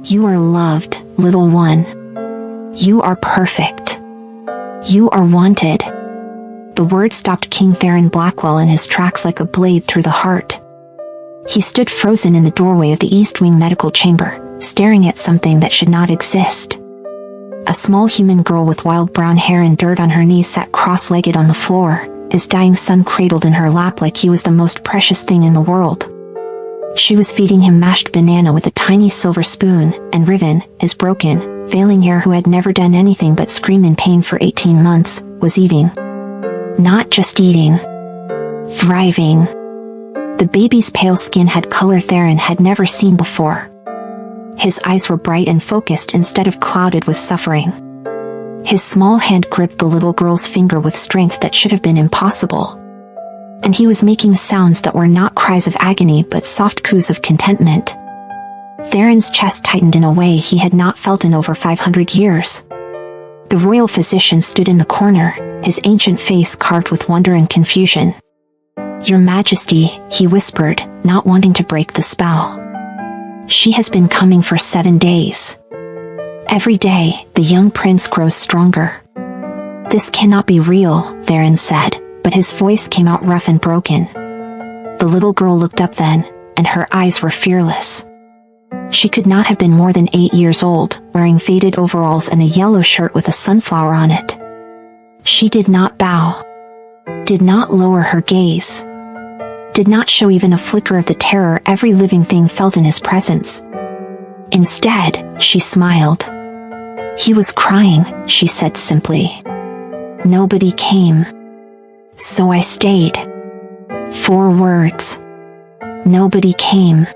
You are loved, little one. You are perfect. You are wanted. The words stopped King Theron Blackwell in his tracks like a blade through the heart. He stood frozen in the doorway of the East Wing medical chamber, staring at something that should not exist. A small human girl with wild brown hair and dirt on her knees sat cross-legged on the floor, his dying son cradled in her lap like he was the most precious thing in the world. She was feeding him mashed banana with a tiny silver spoon, and Riven, his broken, failing heir who had never done anything but scream in pain for 18 months, was eating. Not just eating. Thriving. The baby's pale skin had color Theron had never seen before. His eyes were bright and focused instead of clouded with suffering. His small hand gripped the little girl's finger with strength that should have been impossible. And he was making sounds that were not cries of agony but soft coos of contentment. Theron's chest tightened in a way he had not felt in over 500 years. The royal physician stood in the corner, his ancient face carved with wonder and confusion. "Your Majesty," he whispered, not wanting to break the spell. "She has been coming for 7 days. Every day, the young prince grows stronger." "This cannot be real," Theron said, but his voice came out rough and broken. The little girl looked up then, and her eyes were fearless. She could not have been more than 8 years old, wearing faded overalls and a yellow shirt with a sunflower on it. She did not bow, did not lower her gaze, did not show even a flicker of the terror every living thing felt in his presence. Instead, she smiled. "He was crying," she said simply. "Nobody came. So I stayed." 4 words. Nobody came.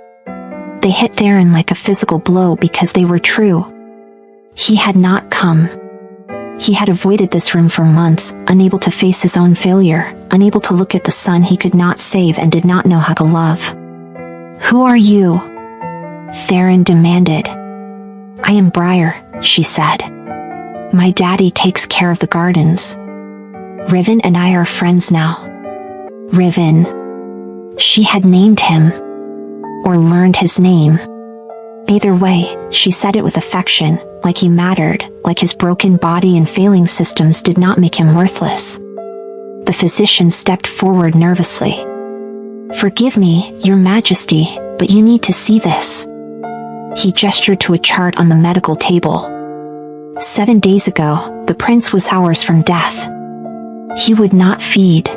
They hit Theron like a physical blow because they were true. He had not come. He had avoided this room for months, unable to face his own failure, unable to look at the son he could not save and did not know how to love. "Who are you?" Theron demanded. "I am Briar," she said. "My daddy takes care of the gardens. Riven and I are friends now." Riven. She had named him. Or learned his name. Either way, she said it with affection, like he mattered, like his broken body and failing systems did not make him worthless. The physician stepped forward nervously. "Forgive me, Your Majesty, but you need to see this." He gestured to a chart on the medical table. 7 days ago, the prince was hours from death. He would not feed,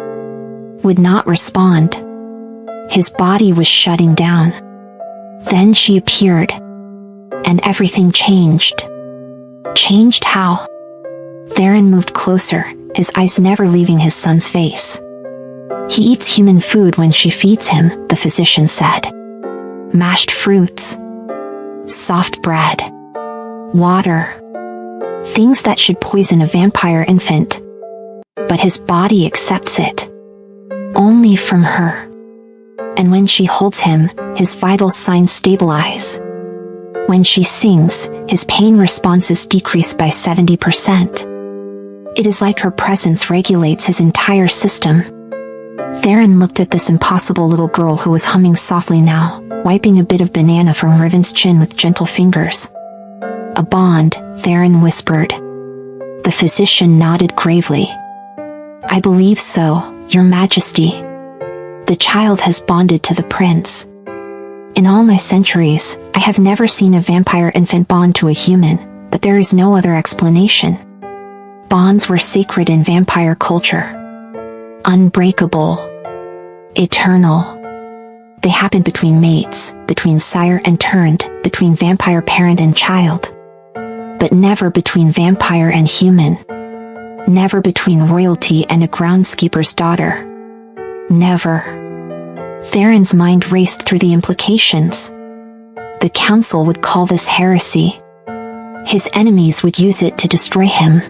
would not respond. His body was shutting down. Then she appeared, and everything changed. Changed how? Theron moved closer, his eyes never leaving his son's face. "He eats human food when she feeds him," the physician said. "Mashed fruits, soft bread, water, things that should poison a vampire infant. But his body accepts it. Only from her. And when she holds him, his vital signs stabilize. When she sings, his pain responses decrease by 70%. It is like her presence regulates his entire system." Theron looked at this impossible little girl who was humming softly now, wiping a bit of banana from Riven's chin with gentle fingers. "A bond," Theron whispered. The physician nodded gravely. "I believe so, Your Majesty. The child has bonded to the prince. In all my centuries, I have never seen a vampire infant bond to a human, but there is no other explanation. Bonds were sacred in vampire culture. Unbreakable. Eternal. They happened between mates, between sire and turned, between vampire parent and child. But never between vampire and human. Never between royalty and a groundskeeper's daughter. Never. Theron's mind raced through the implications. The council would call this heresy. His enemies would use it to destroy him.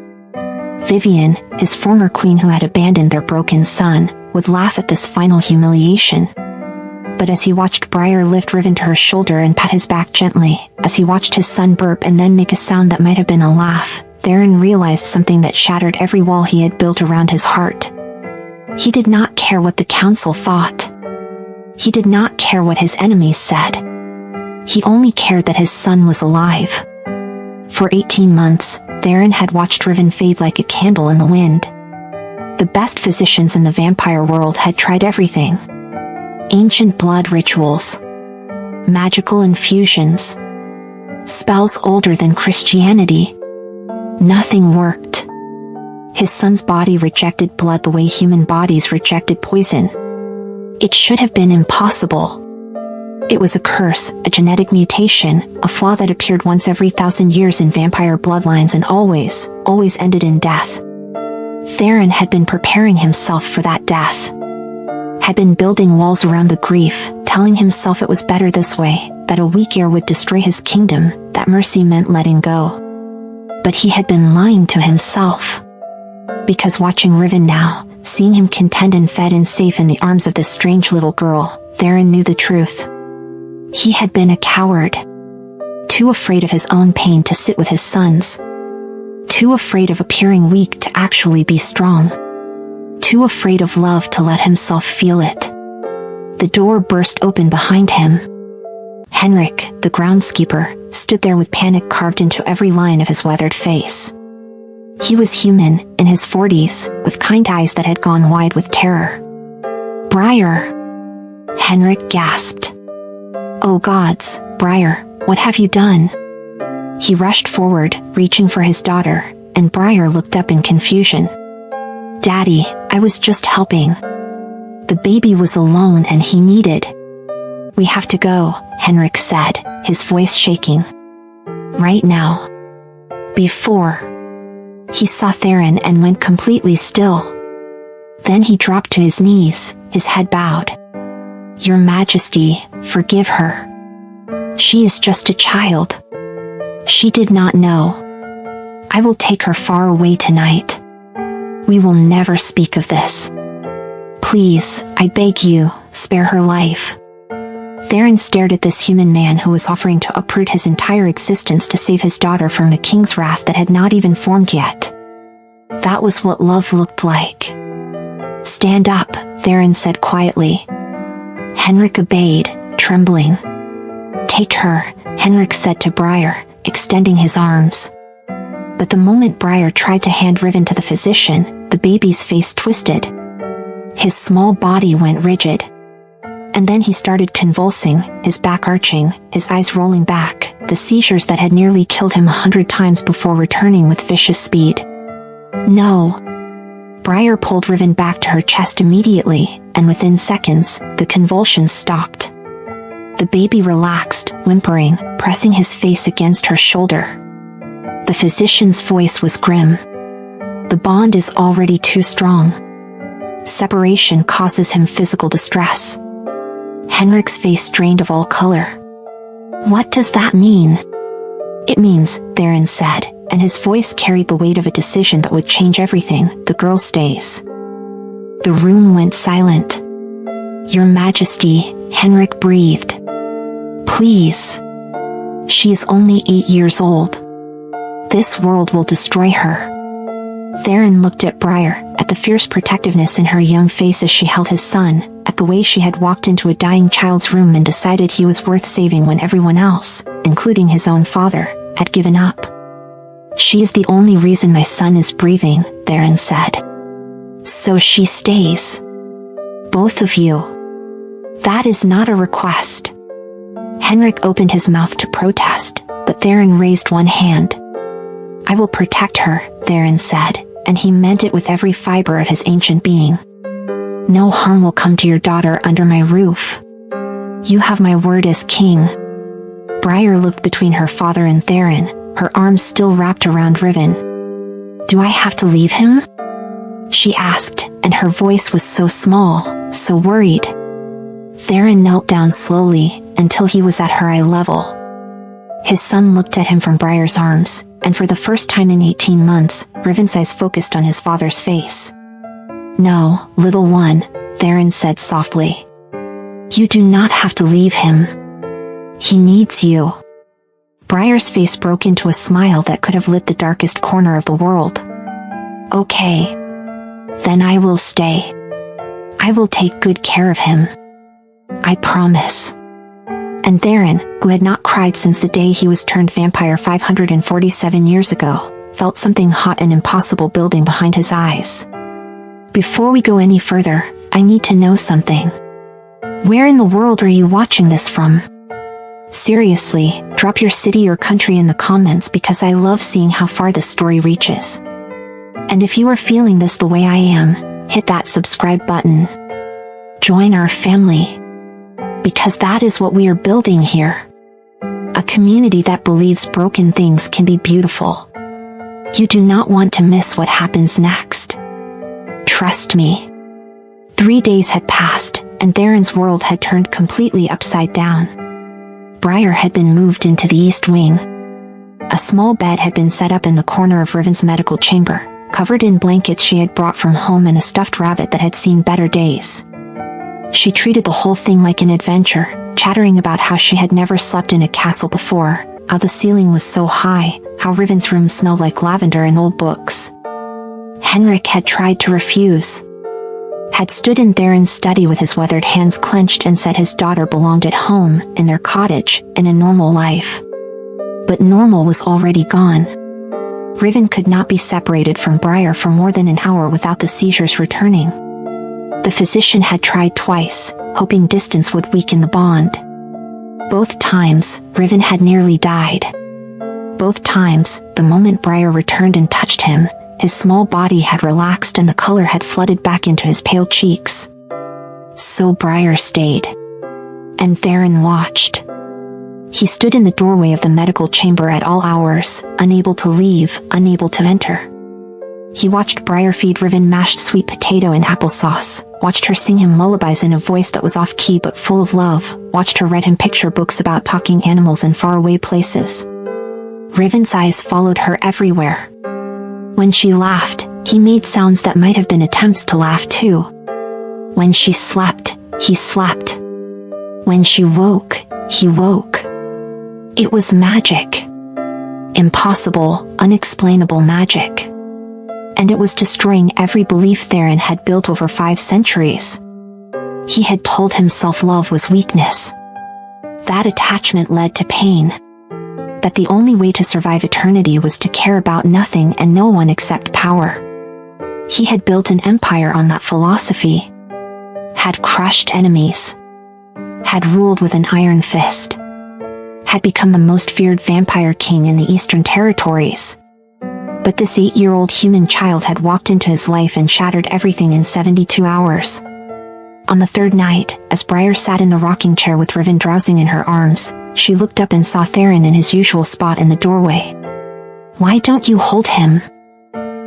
Vivian, his former queen who had abandoned their broken son, would laugh at this final humiliation. But as he watched Briar lift Riven to her shoulder and pat his back gently, as he watched his son burp and then make a sound that might have been a laugh, Theron realized something that shattered every wall he had built around his heart. He did not care what the council thought. He did not care what his enemies said. He only cared that his son was alive. For 18 months, Theron had watched Riven fade like a candle in the wind. The best physicians in the vampire world had tried everything. Ancient blood rituals, magical infusions, spells older than Christianity. Nothing worked. His son's body rejected blood the way human bodies rejected poison. It should have been impossible. It was a curse, a genetic mutation, a flaw that appeared once every 1,000 years in vampire bloodlines and always ended in death. Theron had been preparing himself for that death. Had been building walls around the grief, telling himself it was better this way, that a weak heir would destroy his kingdom, that mercy meant letting go. But he had been lying to himself. Because watching Riven now, seeing him content and fed and safe in the arms of this strange little girl, Theron knew the truth. He had been a coward. Too afraid of his own pain to sit with his sons. Too afraid of appearing weak to actually be strong. Too afraid of love to let himself feel it. The door burst open behind him. Henrik, the groundskeeper, stood there with panic carved into every line of his weathered face. He was human, in his 40s, with kind eyes that had gone wide with terror. "Briar!" Henrik gasped. "Oh gods, Briar, what have you done?" He rushed forward, reaching for his daughter, and Briar looked up in confusion. "Daddy, I was just helping. The baby was alone and he needed." "We have to go," Henrik said, his voice shaking. "Right now." Before. He saw Theron and went completely still. Then he dropped to his knees, his head bowed. "Your Majesty, forgive her. She is just a child. She did not know. I will take her far away tonight. We will never speak of this. Please, I beg you, spare her life." Theron stared at this human man who was offering to uproot his entire existence to save his daughter from a king's wrath that had not even formed yet. That was what love looked like. "Stand up," Theron said quietly. Henrik obeyed, trembling. "Take her," Henrik said to Briar, extending his arms. But the moment Briar tried to hand Riven to the physician, the baby's face twisted. His small body went rigid. And then he started convulsing, his back arching, his eyes rolling back, the seizures that had nearly killed him 100 times before returning with vicious speed. "No." Briar pulled Riven back to her chest immediately, and within seconds, the convulsions stopped. The baby relaxed, whimpering, pressing his face against her shoulder. The physician's voice was grim. "The bond is already too strong. Separation causes him physical distress." Henrik's face drained of all color. "What does that mean?" "It means," Theron said, and his voice carried the weight of a decision that would change everything, "the girl stays." The room went silent. "Your Majesty," Henrik breathed. "Please. She is only 8 years old. This world will destroy her." Theron looked at Briar, at the fierce protectiveness in her young face as she held his son, at the way she had walked into a dying child's room and decided he was worth saving when everyone else, including his own father, had given up. "She is the only reason my son is breathing," Theron said. "So she stays. Both of you." "That is not a request." Henrik opened his mouth to protest, but Theron raised one hand. "I will protect her," Theron said, and he meant it with every fiber of his ancient being. "No harm will come to your daughter under my roof. You have my word as king." Briar looked between her father and Theron, her arms still wrapped around Riven. "Do I have to leave him?" she asked, and her voice was so small, so worried. Theron knelt down slowly, until he was at her eye level. His son looked at him from Briar's arms, and for the first time in 18 months, Riven's eyes focused on his father's face. "No, little one," Theron said softly. "You do not have to leave him. He needs you." Briar's face broke into a smile that could have lit the darkest corner of the world. "Okay. Then I will stay. I will take good care of him. I promise." And Theron, who had not cried since the day he was turned vampire 547 years ago, felt something hot and impossible building behind his eyes. Before we go any further, I need to know something. Where in the world are you watching this from? Seriously, drop your city or country in the comments because I love seeing how far this story reaches. And if you are feeling this the way I am, hit that subscribe button. Join our family. Because that is what we are building here. A community that believes broken things can be beautiful. You do not want to miss what happens next. Trust me. 3 days had passed, and Theron's world had turned completely upside down. Briar had been moved into the east wing. A small bed had been set up in the corner of Riven's medical chamber, covered in blankets she had brought from home and a stuffed rabbit that had seen better days. She treated the whole thing like an adventure, chattering about how she had never slept in a castle before, how the ceiling was so high, how Riven's room smelled like lavender and old books. Henrik had tried to refuse. Had stood in Theron's study with his weathered hands clenched and said his daughter belonged at home, in their cottage, in a normal life. But normal was already gone. Riven could not be separated from Briar for more than an hour without the seizures returning. The physician had tried twice, hoping distance would weaken the bond. Both times, Riven had nearly died. Both times, the moment Briar returned and touched him, his small body had relaxed and the color had flooded back into his pale cheeks. So Briar stayed. And Theron watched. He stood in the doorway of the medical chamber at all hours, unable to leave, unable to enter. He watched Briar feed Riven mashed sweet potato and applesauce, watched her sing him lullabies in a voice that was off-key but full of love, watched her read him picture books about talking animals in faraway places. Riven's eyes followed her everywhere. When she laughed, he made sounds that might have been attempts to laugh too. When she slept, he slept. When she woke, he woke. It was magic. Impossible, unexplainable magic. And it was destroying every belief Theron had built over 5 centuries. He had told himself love was weakness. That attachment led to pain. That the only way to survive eternity was to care about nothing and no one except power. He had built an empire on that philosophy. Had crushed enemies. Had ruled with an iron fist. Had become the most feared vampire king in the Eastern Territories. But this 8-year-old human child had walked into his life and shattered everything in 72 hours. On the 3rd night, as Briar sat in the rocking chair with Riven drowsing in her arms, she looked up and saw Theron in his usual spot in the doorway. "Why don't you hold him?"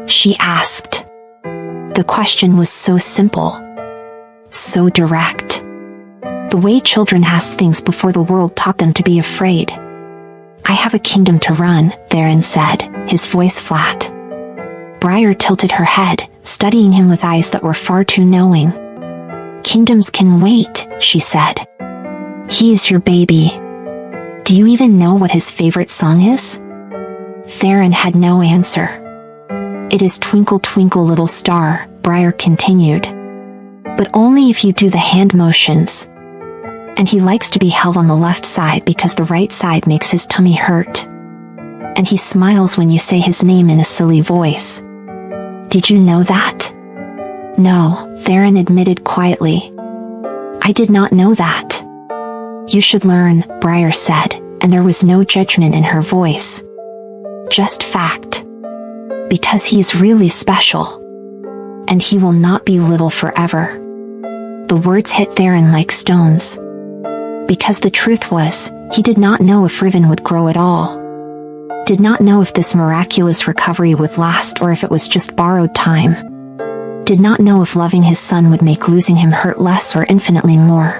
she asked. The question was so simple. So direct. The way children ask things before the world taught them to be afraid. "I have a kingdom to run," Theron said, his voice flat. Briar tilted her head, studying him with eyes that were far too knowing. "Kingdoms can wait," she said. "He is your baby. Do you even know what his favorite song is?" Theron had no answer. "It is Twinkle Twinkle Little Star," Briar continued. "But only if you do the hand motions. And he likes to be held on the left side because the right side makes his tummy hurt. And he smiles when you say his name in a silly voice. Did you know that?" "No," Theron admitted quietly. "I did not know that." "You should learn," Briar said, and there was no judgment in her voice. Just fact. Because he's really special. And he will not be little forever. The words hit Theron like stones. Because the truth was, he did not know if Riven would grow at all. Did not know if this miraculous recovery would last or if it was just borrowed time. Did not know if loving his son would make losing him hurt less or infinitely more.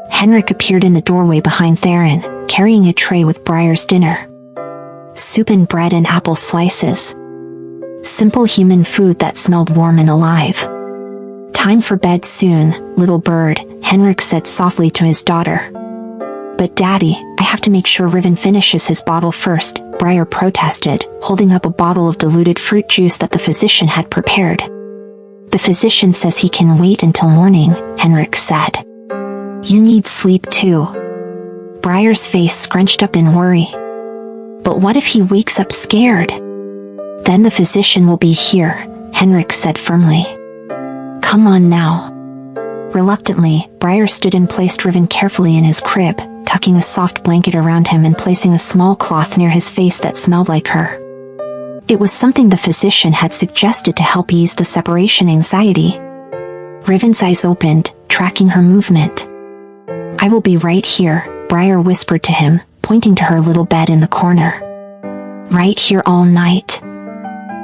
Henrik appeared in the doorway behind Theron, carrying a tray with Briar's dinner. Soup and bread and apple slices. Simple human food that smelled warm and alive. "Time for bed soon, little bird," Henrik said softly to his daughter. "But Daddy, I have to make sure Riven finishes his bottle first," Briar protested, holding up a bottle of diluted fruit juice that the physician had prepared. "The physician says he can wait until morning," Henrik said. "You need sleep too." Briar's face scrunched up in worry. But what if he wakes up scared? Then the physician will be here, Henrik said firmly. Come on now. Reluctantly, Briar stood and placed Riven carefully in his crib, tucking a soft blanket around him and placing a small cloth near his face that smelled like her. It was something the physician had suggested to help ease the separation anxiety. Riven's eyes opened, tracking her movement. I will be right here, Briar whispered to him, pointing to her little bed in the corner. Right here all night.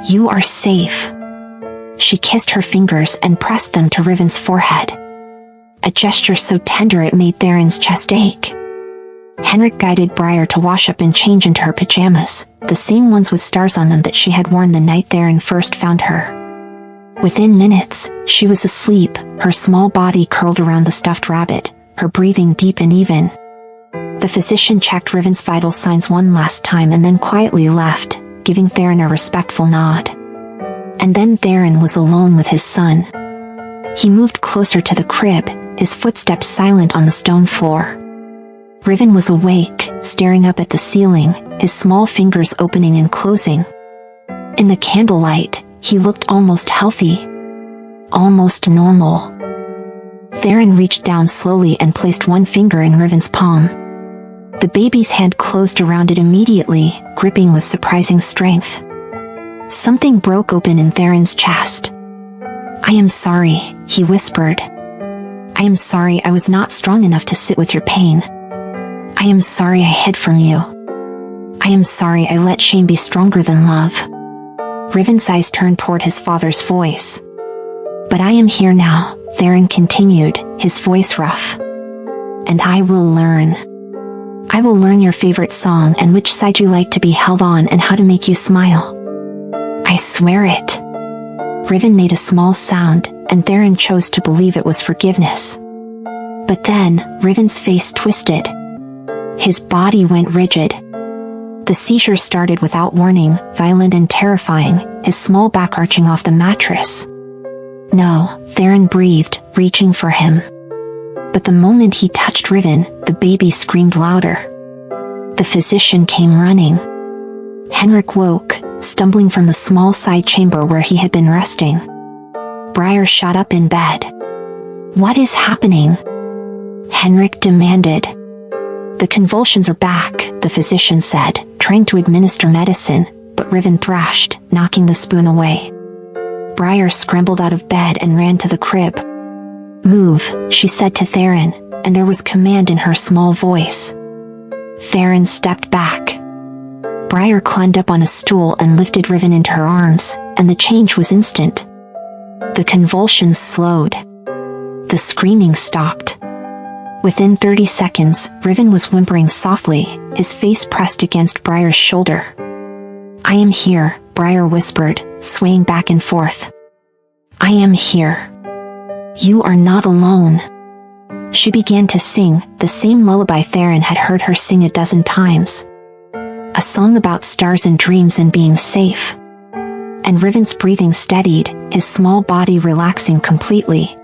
You are safe. She kissed her fingers and pressed them to Riven's forehead. A gesture so tender it made Theron's chest ache. Henrik guided Briar to wash up and change into her pajamas, the same ones with stars on them that she had worn the night Theron first found her. Within minutes, she was asleep, her small body curled around the stuffed rabbit, her breathing deep and even. The physician checked Riven's vital signs one last time and then quietly left, giving Theron a respectful nod. And then Theron was alone with his son. He moved closer to the crib, his footsteps silent on the stone floor. Riven was awake, staring up at the ceiling, his small fingers opening and closing. In the candlelight, he looked almost healthy. Almost normal. Theron reached down slowly and placed one finger in Riven's palm. The baby's hand closed around it immediately, gripping with surprising strength. Something broke open in Theron's chest. I am sorry, he whispered. I am sorry I was not strong enough to sit with your pain. I am sorry I hid from you. I am sorry I let shame be stronger than love. Riven's eyes turned toward his father's voice. But I am here now, Theron continued, his voice rough. And I will learn. I will learn your favorite song and which side you like to be held on and how to make you smile. I swear it. Riven made a small sound, and Theron chose to believe it was forgiveness. But then, Riven's face twisted. His body went rigid. The seizure started without warning, violent and terrifying, his small back arching off the mattress. No, Theron breathed, reaching for him. But the moment he touched Riven, the baby screamed louder. The physician came running. Henrik woke, stumbling from the small side chamber where he had been resting. Briar shot up in bed. What is happening? Henrik demanded. The convulsions are back, the physician said, trying to administer medicine, but Riven thrashed, knocking the spoon away. Briar scrambled out of bed and ran to the crib. Move, she said to Theron, and there was command in her small voice. Theron stepped back. Briar climbed up on a stool and lifted Riven into her arms, and the change was instant. The convulsions slowed. The screaming stopped. Within 30 seconds, Riven was whimpering softly, his face pressed against Briar's shoulder. I am here, Briar whispered, swaying back and forth. I am here. You are not alone. She began to sing, the same lullaby Theron had heard her sing a dozen times. A song about stars and dreams and being safe. And Riven's breathing steadied, his small body relaxing completely.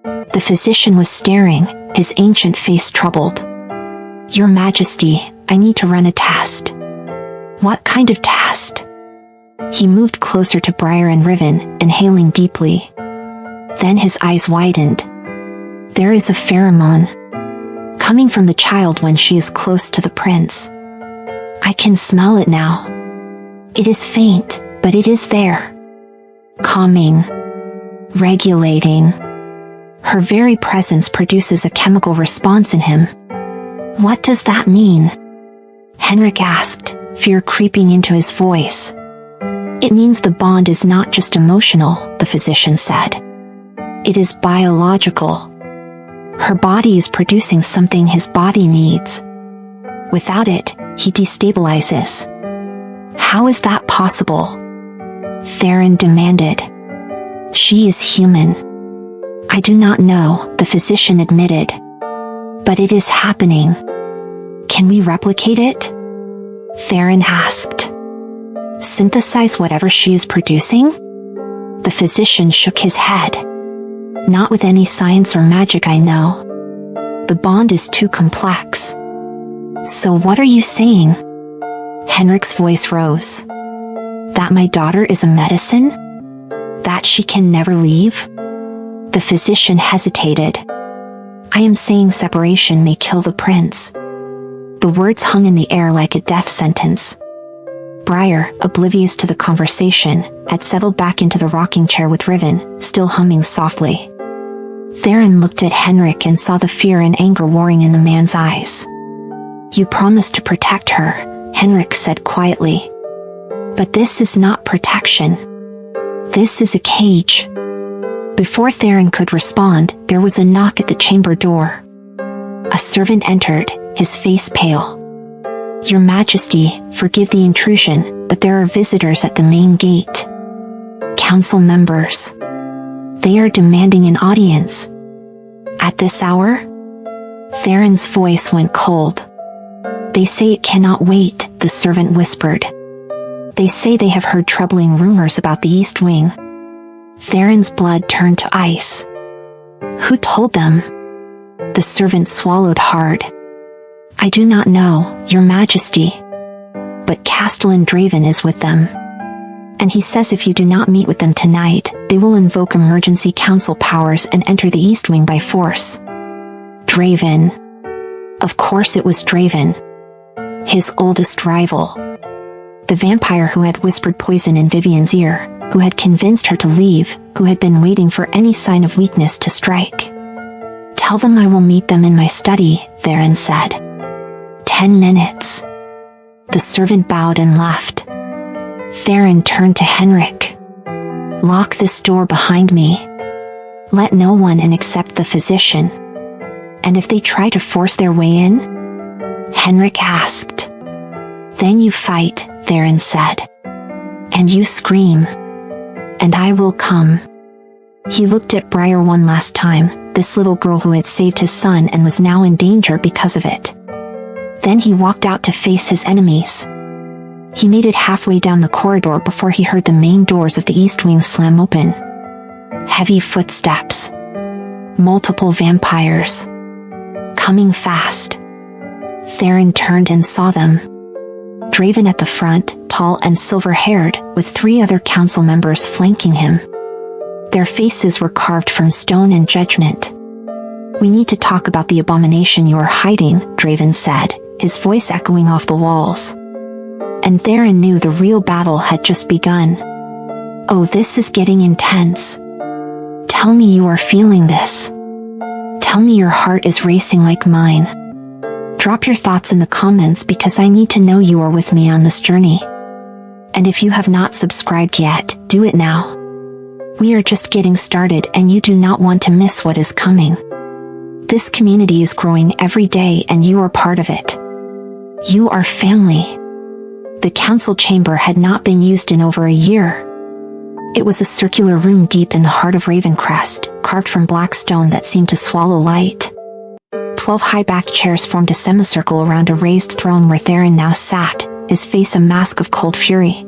The physician was staring, his ancient face troubled. Your Majesty, I need to run a test. What kind of test? He moved closer to Briar and Riven, inhaling deeply. Then his eyes widened. There is a pheromone coming from the child when she is close to the prince. I can smell it now. It is faint, but it is there. Calming. Regulating. Her very presence produces a chemical response in him. What does that mean? Henrik asked, fear creeping into his voice. It means the bond is not just emotional, the physician said. It is biological. Her body is producing something his body needs. Without it, he destabilizes. How is that possible? Theron demanded. She is human. I do not know, the physician admitted. But it is happening. Can we replicate it? Theron asked. Synthesize whatever she is producing? The physician shook his head. Not with any science or magic I know. The bond is too complex. So what are you saying? Henrik's voice rose. That my daughter is a medicine? That she can never leave? The physician hesitated. I am saying separation may kill the prince. The words hung in the air like a death sentence. Briar, oblivious to the conversation, had settled back into the rocking chair with Riven, still humming softly. Theron looked at Henrik and saw the fear and anger warring in the man's eyes. You promised to protect her, Henrik said quietly. But this is not protection. This is a cage. Before Theron could respond, there was a knock at the chamber door. A servant entered, his face pale. Your Majesty, forgive the intrusion, but there are visitors at the main gate. Council members. They are demanding an audience. At this hour? Theron's voice went cold. They say it cannot wait, the servant whispered. They say they have heard troubling rumors about the East Wing. Theron's blood turned to ice. Who told them? The servant swallowed hard. I do not know, Your Majesty. But Castellan Draven is with them. And he says if you do not meet with them tonight, they will invoke emergency council powers and enter the East Wing by force. Draven. Of course it was Draven. His oldest rival. The vampire who had whispered poison in Vivian's ear, who had convinced her to leave, who had been waiting for any sign of weakness to strike. Tell them I will meet them in my study, Theron said. 10 minutes. The servant bowed and left. Theron turned to Henrik. Lock this door behind me. Let no one in except the physician. And if they try to force their way in? Henrik asked. Then you fight, Theron said. And you scream. And I will come. He looked at Briar one last time, this little girl who had saved his son and was now in danger because of it. Then he walked out to face his enemies. He made it halfway down the corridor before he heard the main doors of the East Wing slam open. Heavy footsteps. Multiple vampires. Coming fast. Theron turned and saw them. Draven at the front, tall and silver-haired, with 3 other council members flanking him. Their faces were carved from stone and judgment. We need to talk about the abomination you are hiding, Draven said, his voice echoing off the walls. And Theron knew the real battle had just begun. Oh, this is getting intense. Tell me you are feeling this. Tell me your heart is racing like mine. Drop your thoughts in the comments because I need to know you are with me on this journey. And if you have not subscribed yet, do it now. We are just getting started and you do not want to miss what is coming. This community is growing every day and you are part of it. You are family. The council chamber had not been used in over a year. It was a circular room deep in the heart of Ravencrest, carved from black stone that seemed to swallow light. 12 high-backed chairs formed a semicircle around a raised throne where Theron now sat, his face a mask of cold fury.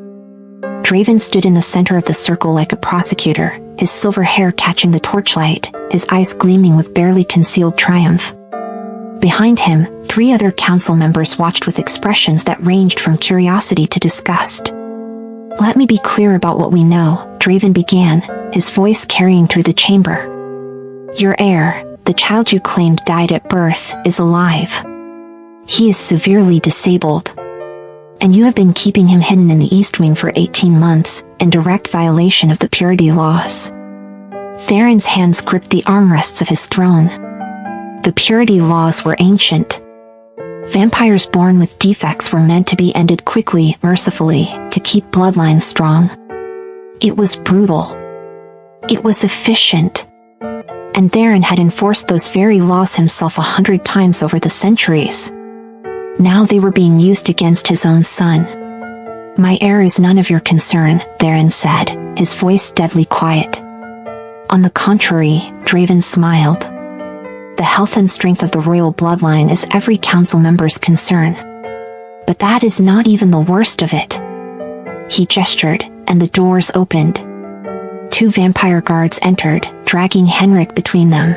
Draven stood in the center of the circle like a prosecutor, his silver hair catching the torchlight, his eyes gleaming with barely concealed triumph. Behind him, 3 other council members watched with expressions that ranged from curiosity to disgust. Let me be clear about what we know, Draven began, his voice carrying through the chamber. Your heir, the child you claimed died at birth, is alive. He is severely disabled. And you have been keeping him hidden in the East Wing for 18 months, in direct violation of the purity laws. Theron's hands gripped the armrests of his throne. The purity laws were ancient. Vampires born with defects were meant to be ended quickly, mercifully, to keep bloodlines strong. It was brutal. It was efficient. And Theron had enforced those very laws himself 100 times over the centuries. Now they were being used against his own son. My heir is none of your concern, Theron said, his voice deadly quiet. On the contrary, Draven smiled. The health and strength of the royal bloodline is every council member's concern. But that is not even the worst of it. He gestured, and the doors opened. 2 vampire guards entered, dragging Henrik between them.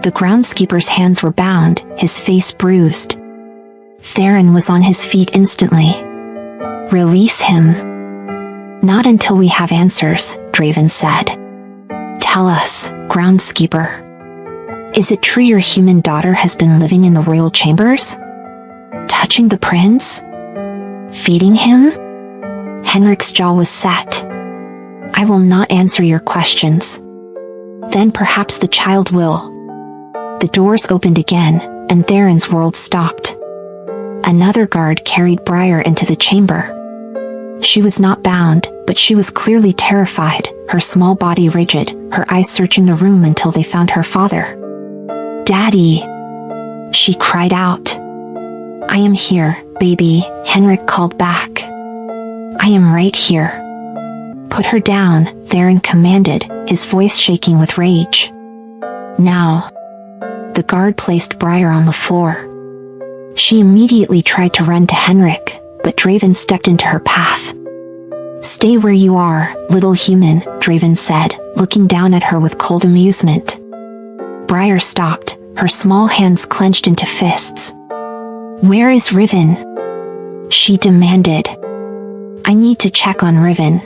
The groundskeeper's hands were bound, his face bruised. Theron was on his feet instantly. Release him. Not until we have answers, Draven said. Tell us, groundskeeper. Is it true your human daughter has been living in the royal chambers? Touching the prince? Feeding him? Henrik's jaw was set. I will not answer your questions. Then perhaps the child will. The doors opened again, and Theron's world stopped. Another guard carried Briar into the chamber. She was not bound, but she was clearly terrified, her small body rigid, her eyes searching the room until they found her father. Daddy! She cried out. I am here, baby, Henrik called back. I am right here. Put her down, Theron commanded, his voice shaking with rage. Now. The guard placed Briar on the floor. She immediately tried to run to Henrik, but Draven stepped into her path. Stay where you are, little human, Draven said, looking down at her with cold amusement. Briar stopped, her small hands clenched into fists. Where is Riven? She demanded. I need to check on Riven.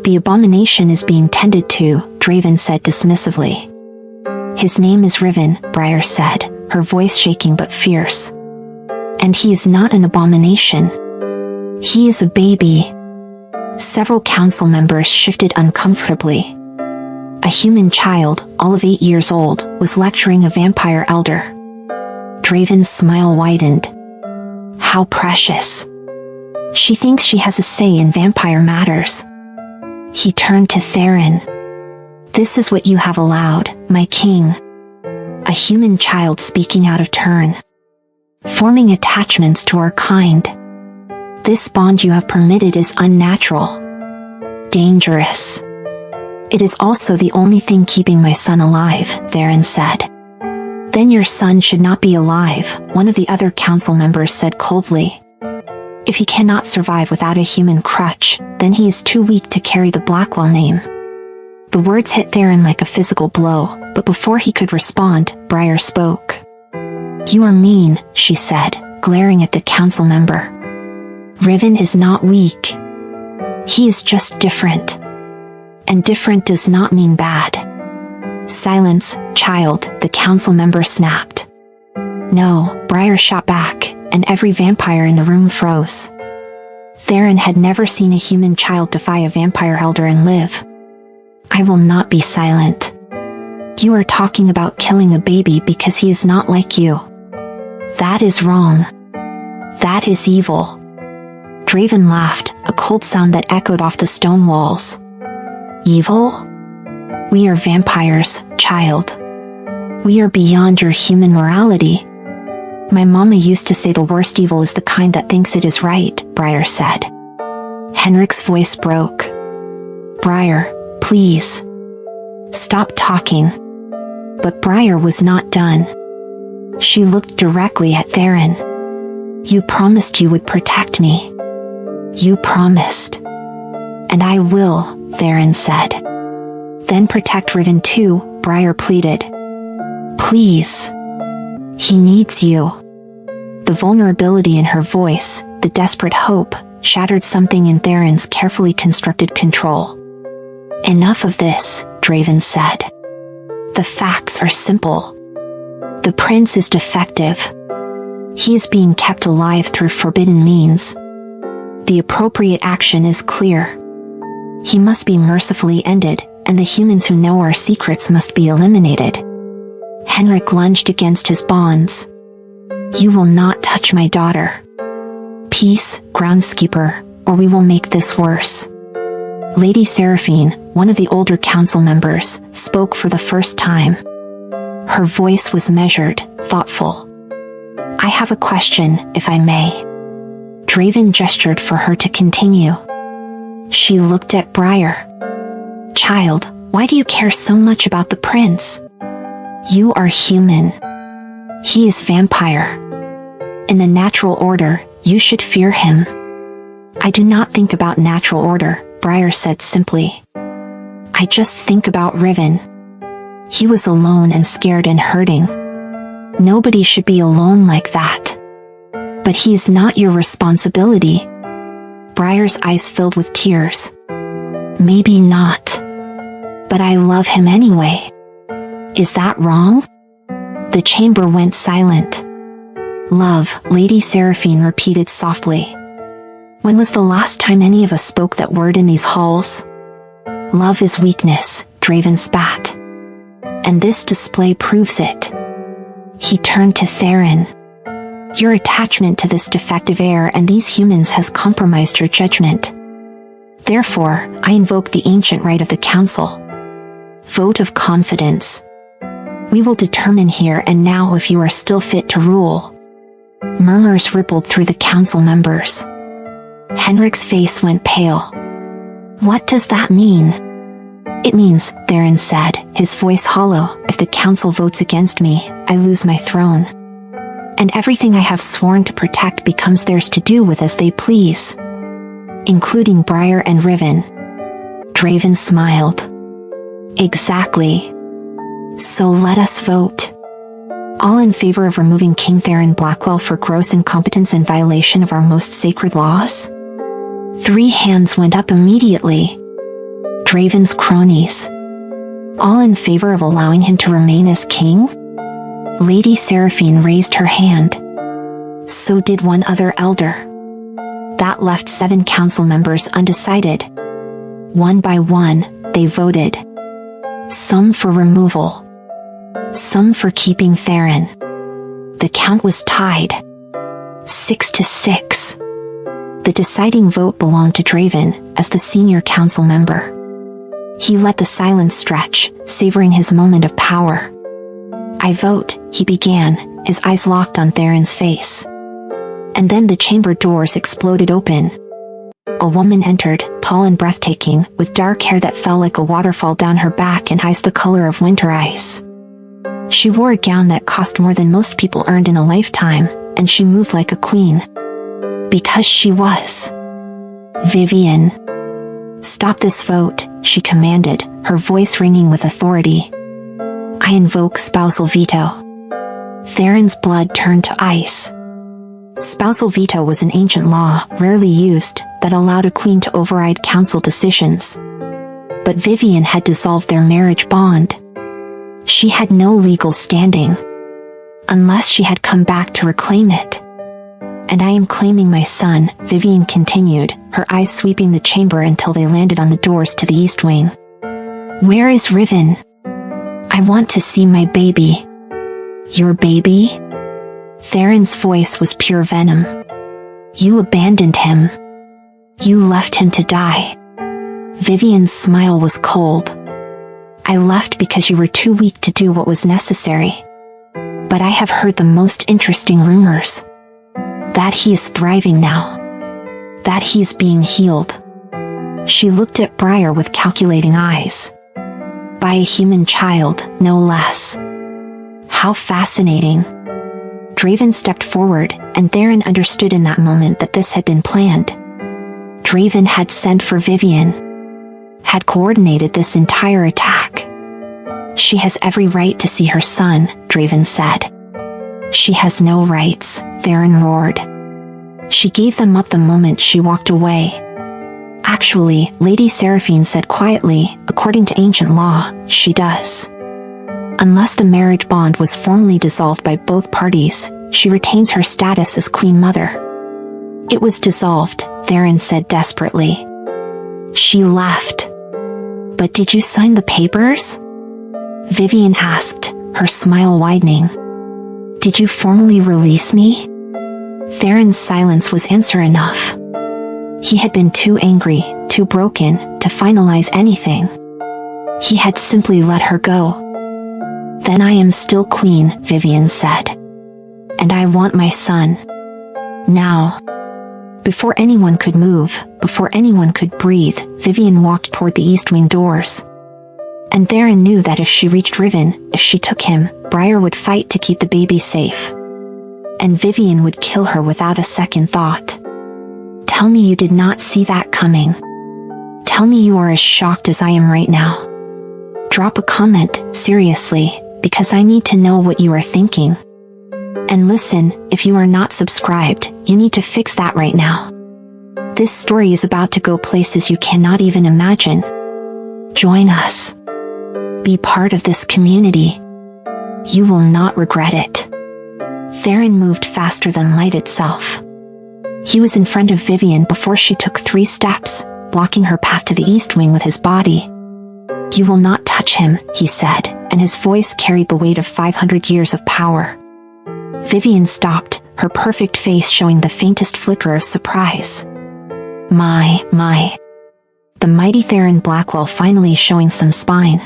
The abomination is being tended to, Draven said dismissively. His name is Riven, Briar said, her voice shaking but fierce. And he is not an abomination. He is a baby. Several council members shifted uncomfortably. A human child, all of 8 years old, was lecturing a vampire elder. Draven's smile widened. How precious. She thinks she has a say in vampire matters. He turned to Theron. This is what you have allowed, my king. A human child speaking out of turn. Forming attachments to our kind. This bond you have permitted is unnatural. Dangerous. It is also the only thing keeping my son alive, Theron said. Then your son should not be alive, one of the other council members said coldly. If he cannot survive without a human crutch, then he is too weak to carry the Blackwell name. The words hit Theron like a physical blow, but before he could respond, Briar spoke. You are mean, she said, glaring at the council member. Riven is not weak. He is just different. And different does not mean bad. Silence, child, the council member snapped. No, Briar shot back, and every vampire in the room froze. Theron had never seen a human child defy a vampire elder and live. I will not be silent. You are talking about killing a baby because he is not like you. That is wrong. That is evil. Draven laughed, a cold sound that echoed off the stone walls. Evil? We are vampires, child. We are beyond your human morality. My mama used to say the worst evil is the kind that thinks it is right, Briar said. Henrik's voice broke. Briar, please. Stop talking. But Briar was not done. She looked directly at Theron. You promised you would protect me. You promised. And I will, Theron said. Then protect Riven too, Briar pleaded. Please. He needs you. The vulnerability in her voice, the desperate hope, shattered something in Theron's carefully constructed control. Enough of this, Draven said. The facts are simple. The prince is defective. He is being kept alive through forbidden means. The appropriate action is clear. He must be mercifully ended, and the humans who know our secrets must be eliminated. Henrik lunged against his bonds. You will not touch my daughter. Peace, groundskeeper, or we will make this worse. Lady Seraphine, one of the older council members, spoke for the first time. Her voice was measured, thoughtful. I have a question, if I may. Draven gestured for her to continue. She looked at Briar. Child, why do you care so much about the prince? You are human. He is vampire. In the natural order, you should fear him. I do not think about natural order, Briar said simply. I just think about Riven. He was alone and scared and hurting. Nobody should be alone like that. But he is not your responsibility. Briar's eyes filled with tears. Maybe not. But I love him anyway. Is that wrong? The chamber went silent. Love, Lady Seraphine repeated softly. When was the last time any of us spoke that word in these halls? Love is weakness, Draven spat. And this display proves it. He turned to Theron. Your attachment to this defective heir and these humans has compromised your judgment. Therefore, I invoke the ancient right of the council. Vote of confidence. We will determine here and now if you are still fit to rule. Murmurs rippled through the council members. Henrik's face went pale. What does that mean? It means, Theron said, his voice hollow, if the council votes against me, I lose my throne. And everything I have sworn to protect becomes theirs to do with as they please. Including Briar and Riven. Draven smiled. Exactly. So let us vote. All in favor of removing King Theron Blackwell for gross incompetence and violation of our most sacred laws? 3 hands went up immediately. Draven's cronies. All in favor of allowing him to remain as king? Lady Seraphine raised her hand. So did one other elder. That left 7 council members undecided. One by one, they voted. Some for removal. Some for keeping Theron. The count was tied. 6-6. The deciding vote belonged to Draven, as the senior council member. He let the silence stretch, savoring his moment of power. I vote, he began, his eyes locked on Theron's face. And then the chamber doors exploded open. A woman entered, tall and breathtaking, with dark hair that fell like a waterfall down her back and eyes the color of winter ice. She wore a gown that cost more than most people earned in a lifetime, and she moved like a queen. Because she was. Vivienne. Stop this vote, she commanded, her voice ringing with authority. I invoke spousal veto. Theron's blood turned to ice. Spousal veto was an ancient law, rarely used, that allowed a queen to override council decisions. But Vivienne had dissolved their marriage bond. She had no legal standing. Unless she had come back to reclaim it. And I am claiming my son, Vivienne continued, her eyes sweeping the chamber until they landed on the doors to the east wing. Where is Riven? I want to see my baby. Your baby? Theron's voice was pure venom. You abandoned him. You left him to die. Vivienne's smile was cold. I left because you were too weak to do what was necessary. But I have heard the most interesting rumors. That he is thriving now. That he is being healed. She looked at Briar with calculating eyes. By a human child, no less. How fascinating. Draven stepped forward, and Theron understood in that moment that this had been planned. Draven had sent for Vivienne. Had coordinated this entire attack. She has every right to see her son, Draven said. She has no rights, Theron roared. She gave them up the moment she walked away. Actually, Lady Seraphine said quietly, according to ancient law, she does. Unless the marriage bond was formally dissolved by both parties, she retains her status as Queen Mother. It was dissolved, Theron said desperately. She left. But did you sign the papers? Vivienne asked, her smile widening. Did you formally release me? Theron's silence was answer enough. He had been too angry, too broken, to finalize anything. He had simply let her go. Then I am still queen, Vivienne said. And I want my son. Now. Before anyone could move, before anyone could breathe, Vivienne walked toward the east wing doors. And Theron knew that if she reached Riven, if she took him, Briar would fight to keep the baby safe. And Vivienne would kill her without a second thought. Tell me you did not see that coming. Tell me you are as shocked as I am right now. Drop a comment, seriously, because I need to know what you are thinking. And listen, if you are not subscribed, you need to fix that right now. This story is about to go places you cannot even imagine. Join us. Be part of this community. You will not regret it. Theron moved faster than light itself. He was in front of Vivian before she took 3 steps, blocking her path to the East Wing with his body. You will not touch him, he said, and his voice carried the weight of 500 years of power. Vivian stopped, her perfect face showing the faintest flicker of surprise. My. The mighty Theron Blackwell finally showing some spine.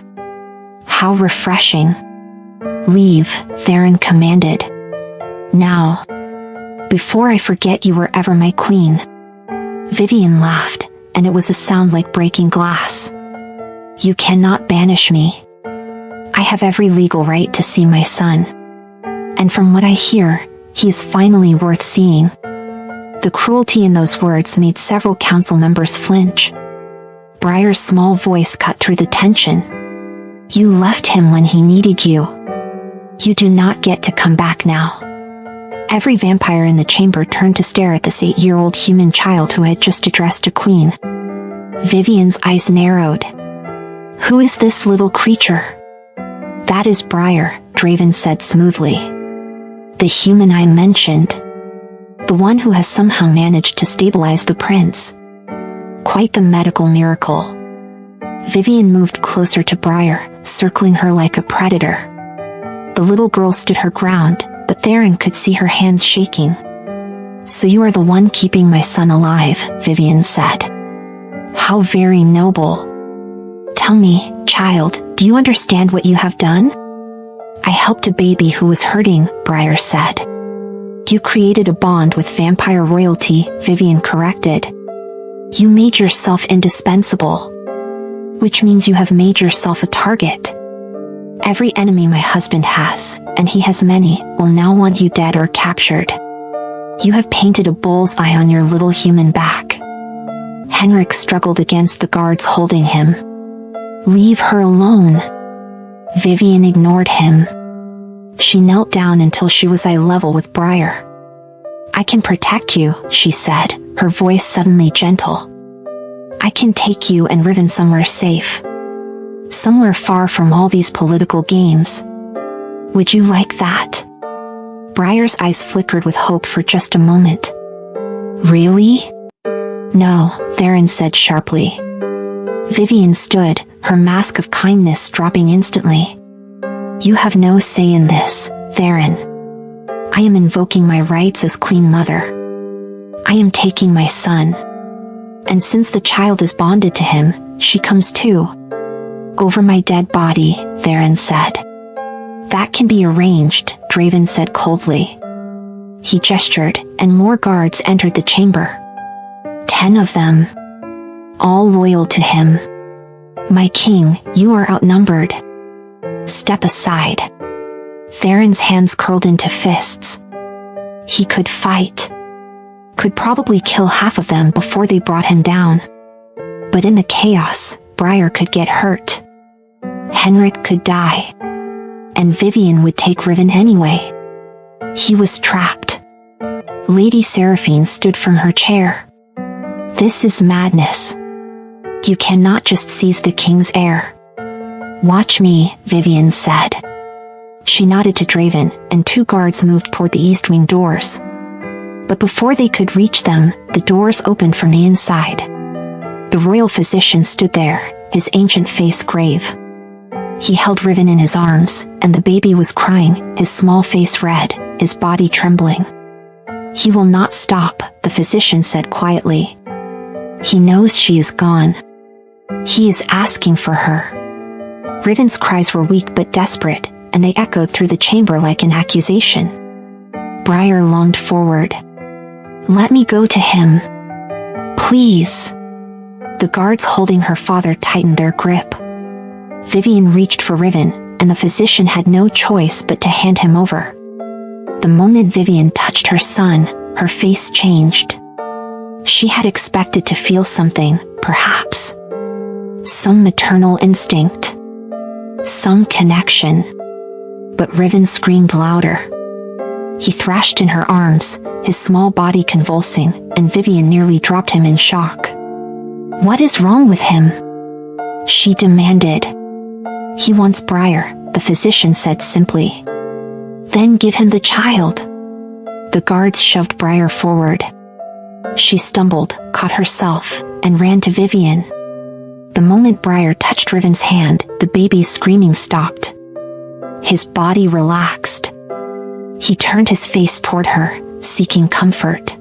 How refreshing. Leave, Theron commanded. Now. Before I forget you were ever my queen. Vivian laughed, and it was a sound like breaking glass. You cannot banish me. I have every legal right to see my son. And from what I hear, he is finally worth seeing. The cruelty in those words made several council members flinch. Briar's small voice cut through the tension. You left him when he needed you. You do not get to come back now. Every vampire in the chamber turned to stare at this 8-year-old human child who had just addressed a queen. Vivian's eyes narrowed. Who is this little creature? That is Briar, Draven said smoothly. The human I mentioned. The one who has somehow managed to stabilize the prince. Quite the medical miracle. Vivian moved closer to Briar, circling her like a predator. The little girl stood her ground, but Theron could see her hands shaking. So you are the one keeping my son alive, Vivian said. How very noble. Tell me, child, do you understand what you have done? I helped a baby who was hurting, Briar said. You created a bond with vampire royalty, Vivian corrected. You made yourself indispensable. Which means you have made yourself a target. Every enemy my husband has, and he has many, will now want you dead or captured. You have painted a bull's eye on your little human back. Henrik struggled against the guards holding him. Leave her alone. Vivian ignored him. She knelt down until she was eye level with Briar. I can protect you, she said, her voice suddenly gentle. I can take you and Riven somewhere safe. Somewhere far from all these political games. Would you like that? Briar's eyes flickered with hope for just a moment. Really? No, Theron said sharply. Vivian stood, her mask of kindness dropping instantly. You have no say in this, Theron. I am invoking my rights as Queen Mother. I am taking my son. And since the child is bonded to him, she comes too. Over my dead body, Theron said. That can be arranged, Draven said coldly. He gestured, and more guards entered the chamber. 10 of them. All loyal to him. My king, you are outnumbered. Step aside. Theron's hands curled into fists. He could fight. Could probably kill half of them before they brought him down. But in the chaos, Briar could get hurt. Henrik could die. And Vivian would take Riven anyway. He was trapped. Lady Seraphine stood from her chair. This is madness. You cannot just seize the king's heir. Watch me, Vivian said. She nodded to Draven, and 2 guards moved toward the East Wing doors. But before they could reach them, the doors opened from the inside. The royal physician stood there, his ancient face grave. He held Riven in his arms, and the baby was crying, his small face red, his body trembling. He will not stop, the physician said quietly. He knows she is gone. He is asking for her. Riven's cries were weak but desperate, and they echoed through the chamber like an accusation. Briar longed forward. Let me go to him. Please. The guards holding her father tightened their grip. Vivian reached for Riven, and the physician had no choice but to hand him over. The moment Vivian touched her son, her face changed. She had expected to feel something, perhaps. Some maternal instinct. Some connection. But Riven screamed louder. He thrashed in her arms, his small body convulsing, and Vivian nearly dropped him in shock. "What is wrong with him?" she demanded. "He wants Briar," the physician said simply. "Then give him the child." The guards shoved Briar forward. She stumbled, caught herself, and ran to Vivian. The moment Briar touched Riven's hand, the baby's screaming stopped. His body relaxed. He turned his face toward her, seeking comfort.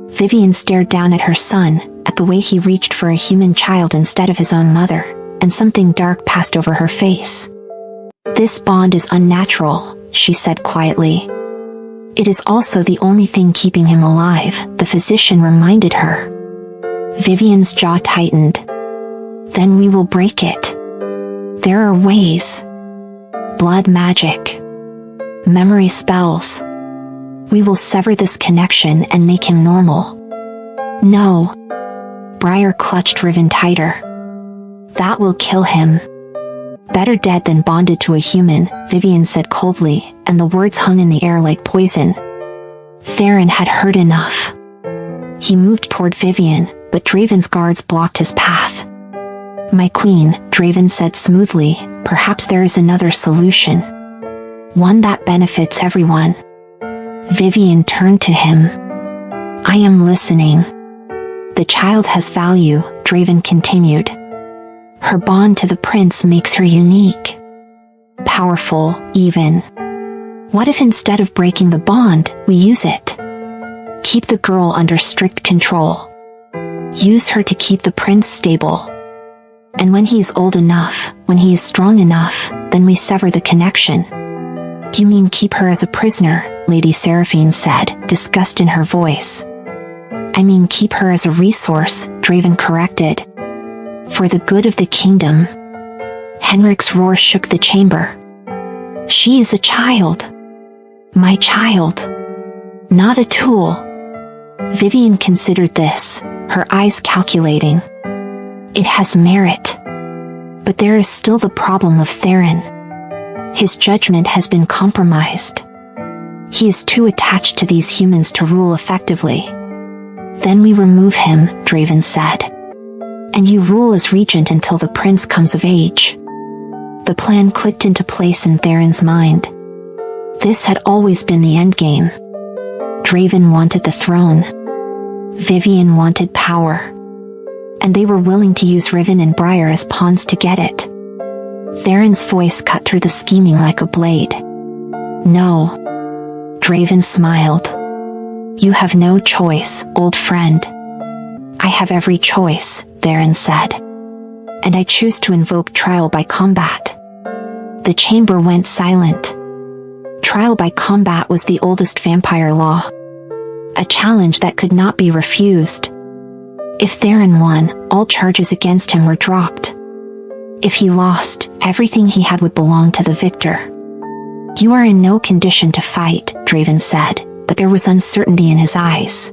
Vivian stared down at her son, at the way he reached for a human child instead of his own mother, and something dark passed over her face. "This bond is unnatural," she said quietly. "It is also the only thing keeping him alive," the physician reminded her. Vivian's jaw tightened. "Then we will break it. There are ways. Blood magic. Memory spells. We will sever this connection and make him normal." "No." Briar clutched Riven tighter. "That will kill him." "Better dead than bonded to a human," Vivian said coldly, and the words hung in the air like poison. Theron had heard enough. He moved toward Vivian, but Draven's guards blocked his path. "My queen," Draven said smoothly, "perhaps there is another solution. One that benefits everyone." Vivian turned to him. "I am listening." "The child has value," Draven continued. "Her bond to the prince makes her unique. Powerful, even. What if instead of breaking the bond, we use it? Keep the girl under strict control. Use her to keep the prince stable. And when he is old enough, when he is strong enough, then we sever the connection." "You mean keep her as a prisoner?" Lady Seraphine said, disgust in her voice. "I mean keep her as a resource," Draven corrected. "For the good of the kingdom." Henrik's roar shook the chamber. "She is a child. My child. Not a tool." Vivian considered this, her eyes calculating. "It has merit. But there is still the problem of Theron. His judgment has been compromised. He is too attached to these humans to rule effectively." "Then we remove him," Draven said. "And you rule as regent until the prince comes of age." The plan clicked into place in Theron's mind. This had always been the endgame. Draven wanted the throne. Vivian wanted power. And they were willing to use Riven and Briar as pawns to get it. Theron's voice cut through the scheming like a blade. "No." Draven smiled. "You have no choice, old friend." "I have every choice," Theron said. "And I choose to invoke trial by combat." The chamber went silent. Trial by combat was the oldest vampire law. A challenge that could not be refused. If Theron won, all charges against him were dropped. If he lost, everything he had would belong to the victor. "You are in no condition to fight," Draven said, but there was uncertainty in his eyes.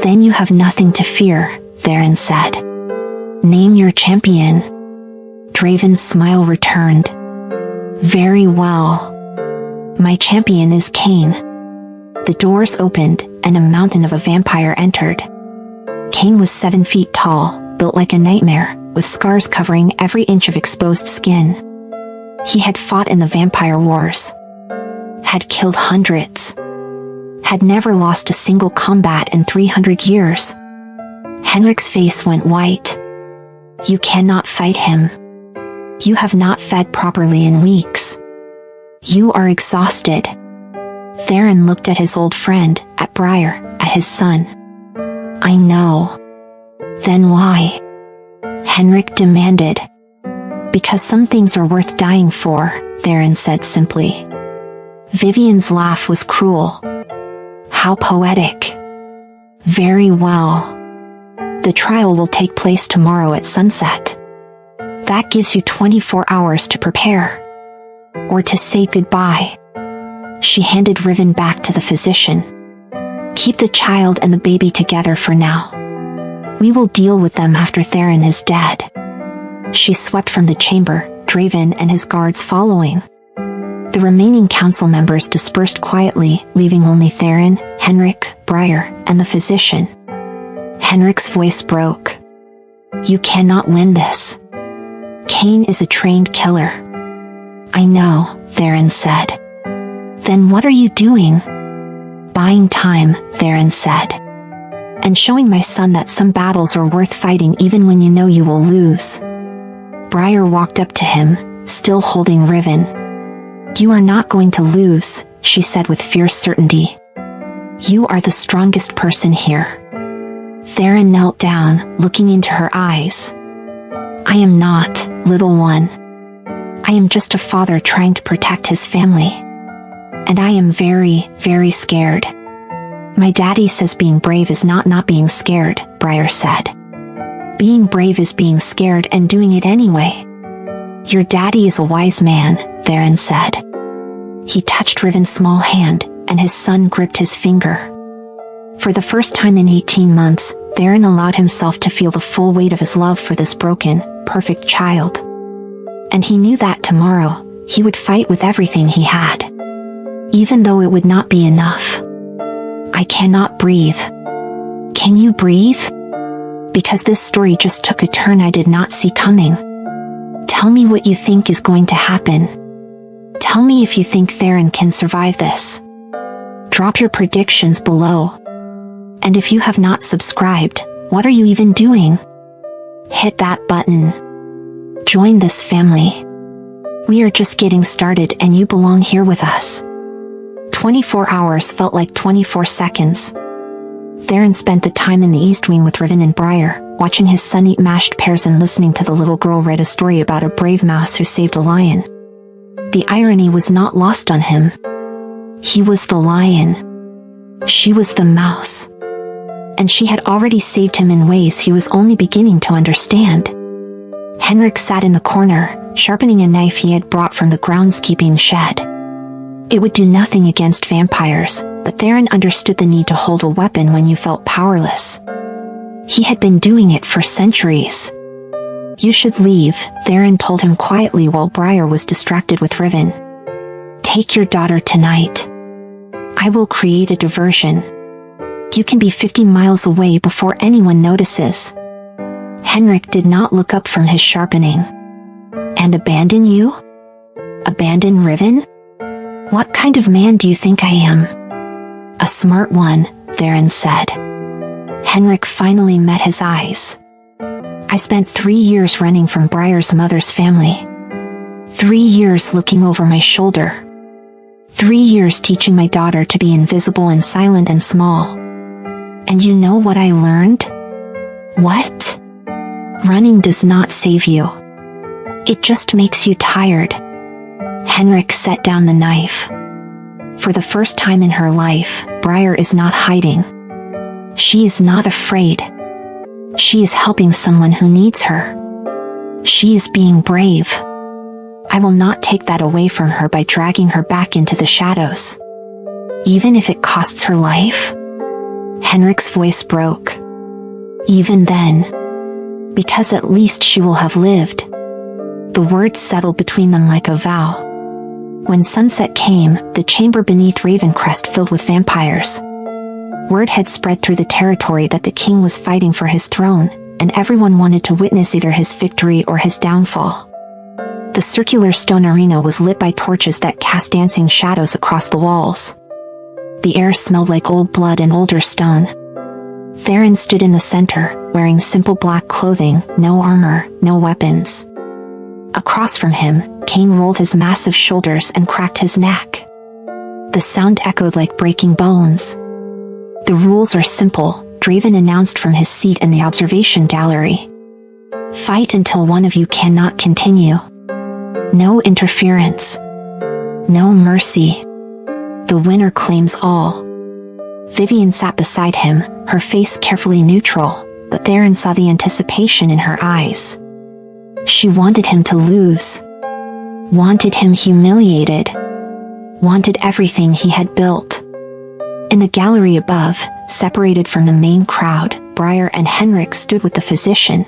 "Then you have nothing to fear," Theron said. "Name your champion." Draven's smile returned. "Very well. My champion is Cain." The doors opened, and a mountain of a vampire entered. Cain was 7 feet tall, built like a nightmare, with scars covering every inch of exposed skin. He had fought in the vampire wars. Had killed hundreds. Had never lost a single combat in 300 years. Henrik's face went white. "You cannot fight him. You have not fed properly in weeks. You are exhausted." Theron looked at his old friend, at Briar, at his son. "I know." "Then why?" Henrik demanded. "Because some things are worth dying for," Theron said simply. Vivian's laugh was cruel. "How poetic." "Very well. The trial will take place tomorrow at sunset. That gives you 24 hours to prepare. Or to say goodbye." She handed Riven back to the physician. "Keep the child and the baby together for now. We will deal with them after Theron is dead." She swept from the chamber, Draven and his guards following. The remaining council members dispersed quietly, leaving only Theron, Henrik, Briar, and the physician. Henrik's voice broke. "You cannot win this. Cain is a trained killer." "I know," Theron said. "Then what are you doing?" "Buying time," Theron said. "And showing my son that some battles are worth fighting even when you know you will lose." Briar walked up to him, still holding Riven. "You are not going to lose," she said with fierce certainty. "You are the strongest person here." Theron knelt down, looking into her eyes. "I am not, little one. I am just a father trying to protect his family. And I am very, very scared." "My daddy says being brave is not being scared," Briar said. "Being brave is being scared and doing it anyway." "Your daddy is a wise man," Theron said. He touched Riven's small hand, and his son gripped his finger. For the first time in 18 months, Theron allowed himself to feel the full weight of his love for this broken, perfect child. And he knew that tomorrow, he would fight with everything he had. Even though it would not be enough. "I cannot breathe." "Can you breathe?" "Because this story just took a turn I did not see coming." "Tell me what you think is going to happen. Tell me if you think Theron can survive this. Drop your predictions below. And if you have not subscribed, what are you even doing? Hit that button. Join this family. We are just getting started and you belong here with us." 24 hours felt like 24 seconds. Theron spent the time in the East Wing with Riven and Briar, watching his son eat mashed pears and listening to the little girl read a story about a brave mouse who saved a lion. The irony was not lost on him. He was the lion. She was the mouse. And she had already saved him in ways he was only beginning to understand. Henrik sat in the corner, sharpening a knife he had brought from the groundskeeping shed. It would do nothing against vampires, but Theron understood the need to hold a weapon when you felt powerless. He had been doing it for centuries. "You should leave," Theron told him quietly while Briar was distracted with Riven. "Take your daughter tonight. I will create a diversion. You can be 50 miles away before anyone notices." Henrik did not look up from his sharpening. "And abandon you? Abandon Riven? What kind of man do you think I am?" "A smart one," Theron said. Henrik finally met his eyes. "I spent 3 years running from Briar's mother's family. 3 years looking over my shoulder. 3 years teaching my daughter to be invisible and silent and small. And you know what I learned? What? Running does not save you. It just makes you tired." Henrik set down the knife. For the first time in her life, Briar is not hiding. She is not afraid. She is helping someone who needs her. She is being brave. I will not take that away from her by dragging her back into the shadows. Even if it costs her life? Henrik's voice broke. Even then. Because at least she will have lived. The words settled between them like a vow. When sunset came, the chamber beneath Ravencrest filled with vampires. Word had spread through the territory that the king was fighting for his throne, and everyone wanted to witness either his victory or his downfall. The circular stone arena was lit by torches that cast dancing shadows across the walls. The air smelled like old blood and older stone. Theron stood in the center, wearing simple black clothing, no armor, no weapons. Across from him, Cain rolled his massive shoulders and cracked his neck. The sound echoed like breaking bones. "The rules are simple," Draven announced from his seat in the observation gallery. "Fight until one of you cannot continue. No interference. No mercy. The winner claims all." Vivian sat beside him, her face carefully neutral, but Theron saw the anticipation in her eyes. She wanted him to lose. Wanted him humiliated. Wanted everything he had built. In the gallery above, separated from the main crowd, Briar and Henrik stood with the physician.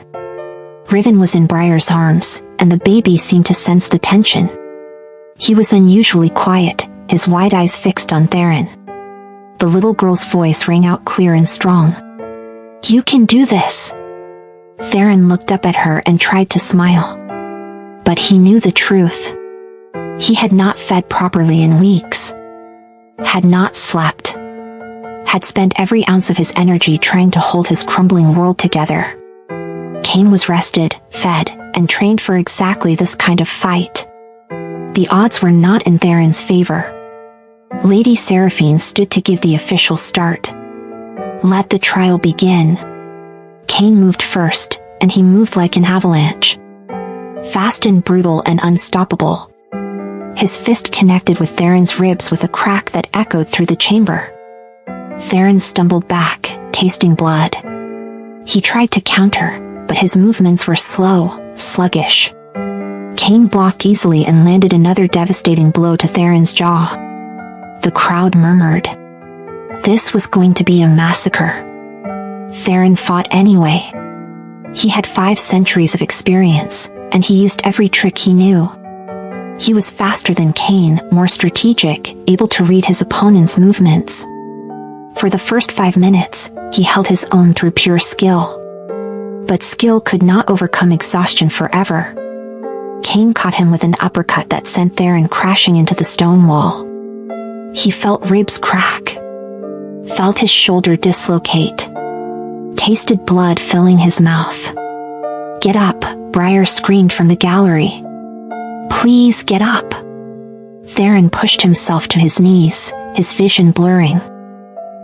Riven was in Briar's arms, and the baby seemed to sense the tension. He was unusually quiet, his wide eyes fixed on Theron. The little girl's voice rang out clear and strong. "You can do this." Theron looked up at her and tried to smile. But he knew the truth. He had not fed properly in weeks. Had not slept. Had spent every ounce of his energy trying to hold his crumbling world together. Cain was rested, fed, and trained for exactly this kind of fight. The odds were not in Theron's favor. Lady Seraphine stood to give the official start. Let the trial begin. Cain moved first, and he moved like an avalanche. Fast and brutal and unstoppable. His fist connected with Theron's ribs with a crack that echoed through the chamber. Theron stumbled back, tasting blood. He tried to counter, but his movements were slow, sluggish. Cain blocked easily and landed another devastating blow to Theron's jaw. The crowd murmured. This was going to be a massacre. Theron fought anyway. He had 5 centuries of experience, and he used every trick he knew. He was faster than Cain, more strategic, able to read his opponent's movements. For the first 5 minutes, he held his own through pure skill. But skill could not overcome exhaustion forever. Cain caught him with an uppercut that sent Theron crashing into the stone wall. He felt ribs crack. Felt his shoulder dislocate. Tasted blood filling his mouth. "Get up," Briar screamed from the gallery. "Please get up." Theron pushed himself to his knees, his vision blurring.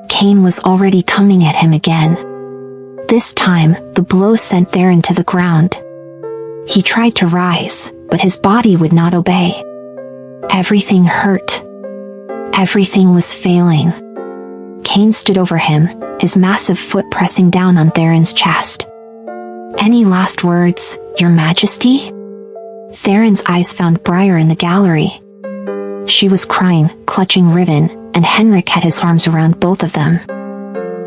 Cain was already coming at him again. This time, the blow sent Theron to the ground. He tried to rise, but his body would not obey. Everything hurt. Everything was failing. Cain stood over him, his massive foot pressing down on Theron's chest. "Any last words, Your Majesty?" Theron's eyes found Briar in the gallery. She was crying, clutching Riven, and Henrik had his arms around both of them.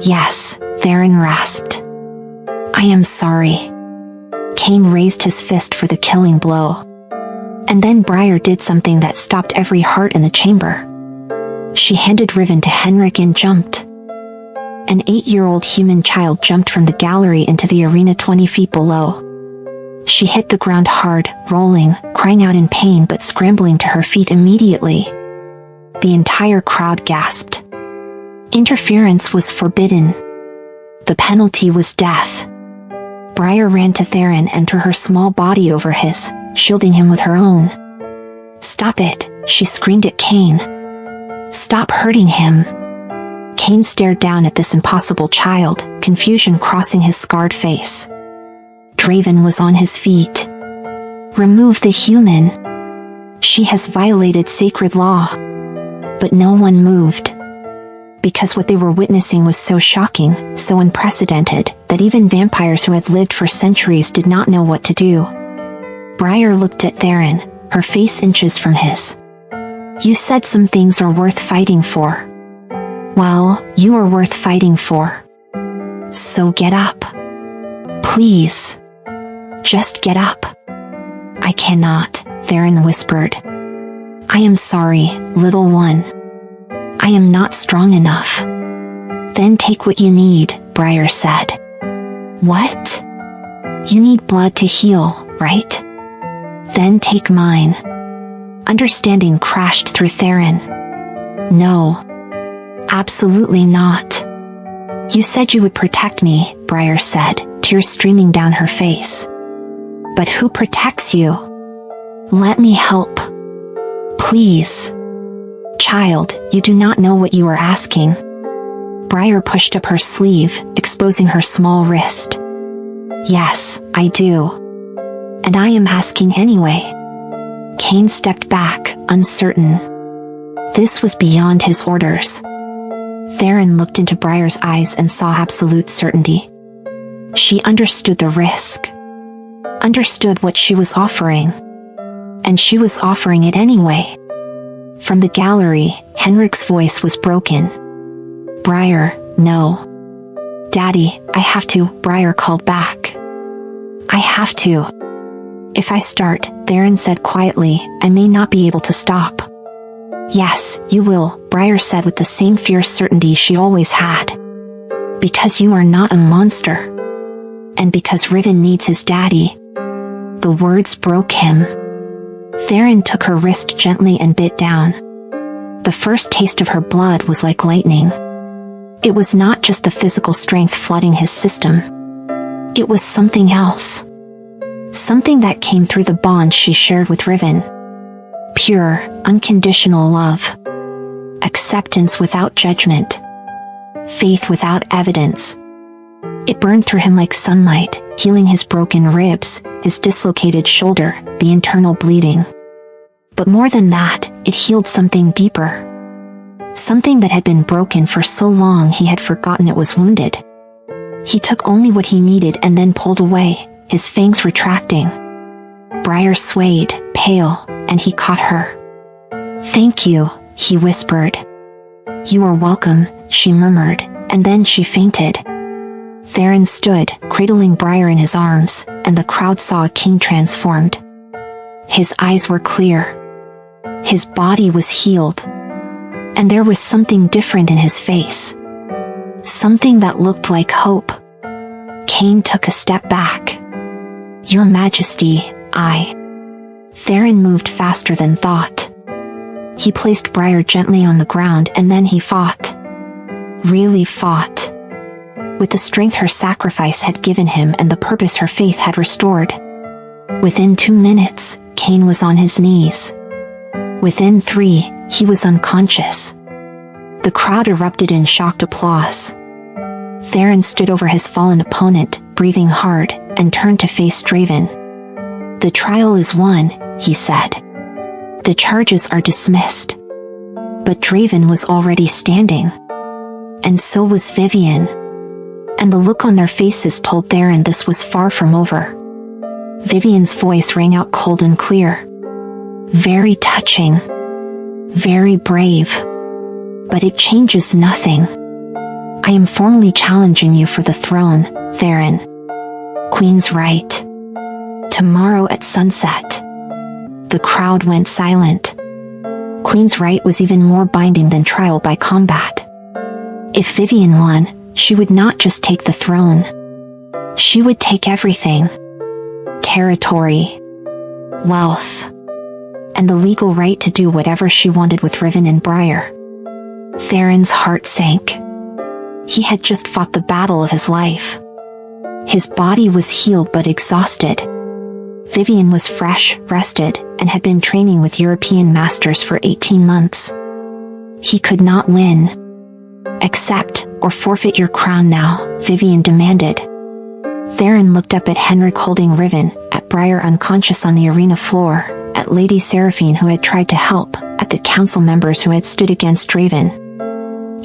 "Yes," Theron rasped. "I am sorry." Cain raised his fist for the killing blow. And then Briar did something that stopped every heart in the chamber. She handed Riven to Henrik and jumped. An 8-year-old human child jumped from the gallery into the arena 20 feet below. She hit the ground hard, rolling, crying out in pain but scrambling to her feet immediately. The entire crowd gasped. Interference was forbidden. The penalty was death. Briar ran to Theron and threw her small body over his, shielding him with her own. "Stop it," she screamed at Cain. "Stop hurting him." Cain stared down at this impossible child, confusion crossing his scarred face. Draven was on his feet. "Remove the human. She has violated sacred law." But no one moved. Because what they were witnessing was so shocking, so unprecedented, that even vampires who had lived for centuries did not know what to do. Briar looked at Theron, her face inches from his. "You said some things are worth fighting for. Well, you are worth fighting for. So get up. Please. Just get up." "I cannot," Theron whispered. "I am sorry, little one. I am not strong enough." "Then take what you need," Briar said. "What?" "You need blood to heal, right? Then take mine." Understanding crashed through Theron. "No. Absolutely not." "You said you would protect me," Briar said, tears streaming down her face. "But who protects you? Let me help. Please." "Child, you do not know what you are asking." Briar pushed up her sleeve, exposing her small wrist. "Yes, I do. And I am asking anyway." Cain stepped back, uncertain. This was beyond his orders. Theron looked into Briar's eyes and saw absolute certainty. She understood the risk. Understood what she was offering. And she was offering it anyway. From the gallery, Henrik's voice was broken. "Briar, no." "Daddy, I have to," Briar called back. "I have to." If I start, Theron said quietly, I may not be able to stop. Yes, you will, Briar said with the same fierce certainty she always had. Because you are not a monster. And because Riven needs his daddy. The words broke him. Theron took her wrist gently and bit down. The first taste of her blood was like lightning. It was not just the physical strength flooding his system. It was something else. Something that came through the bond she shared with Riven. Pure, unconditional love. Acceptance without judgment. Faith without evidence. It burned through him like sunlight, healing his broken ribs, his dislocated shoulder, the internal bleeding. But more than that, it healed something deeper. Something that had been broken for so long he had forgotten it was wounded. He took only what he needed and then pulled away, his fangs retracting. Briar swayed, pale, and he caught her. Thank you, he whispered. You are welcome, she murmured, and then she fainted. Theron stood, cradling Briar in his arms, and the crowd saw a king transformed. His eyes were clear. His body was healed. And there was something different in his face. Something that looked like hope. Cain took a step back. Your Majesty, Theron moved faster than thought. He placed Briar gently on the ground and then he fought. Really fought. With the strength her sacrifice had given him and the purpose her faith had restored. Within 2 minutes, Cain was on his knees. Within 3, he was unconscious. The crowd erupted in shocked applause. Theron stood over his fallen opponent, breathing hard, and turned to face Draven. The trial is won, he said. The charges are dismissed. But Draven was already standing. And so was Vivian. And the look on their faces told Theron this was far from over. Vivian's voice rang out cold and clear. Very touching. Very brave. But it changes nothing. I am formally challenging you for the throne, Theron. Queen's right. Tomorrow at sunset. The crowd went silent. Queen's right was even more binding than trial by combat. If Vivian won, she would not just take the throne. She would take everything. Territory. Wealth. And the legal right to do whatever she wanted with Riven and Briar. Theron's heart sank. He had just fought the battle of his life. His body was healed but exhausted. Vivian was fresh, rested, and had been training with European masters for 18 months. He could not win. Accept or forfeit your crown now, Vivian demanded. Theron looked up at Henrik holding Riven, at Briar unconscious on the arena floor, at Lady Seraphine who had tried to help, at the council members who had stood against Draven.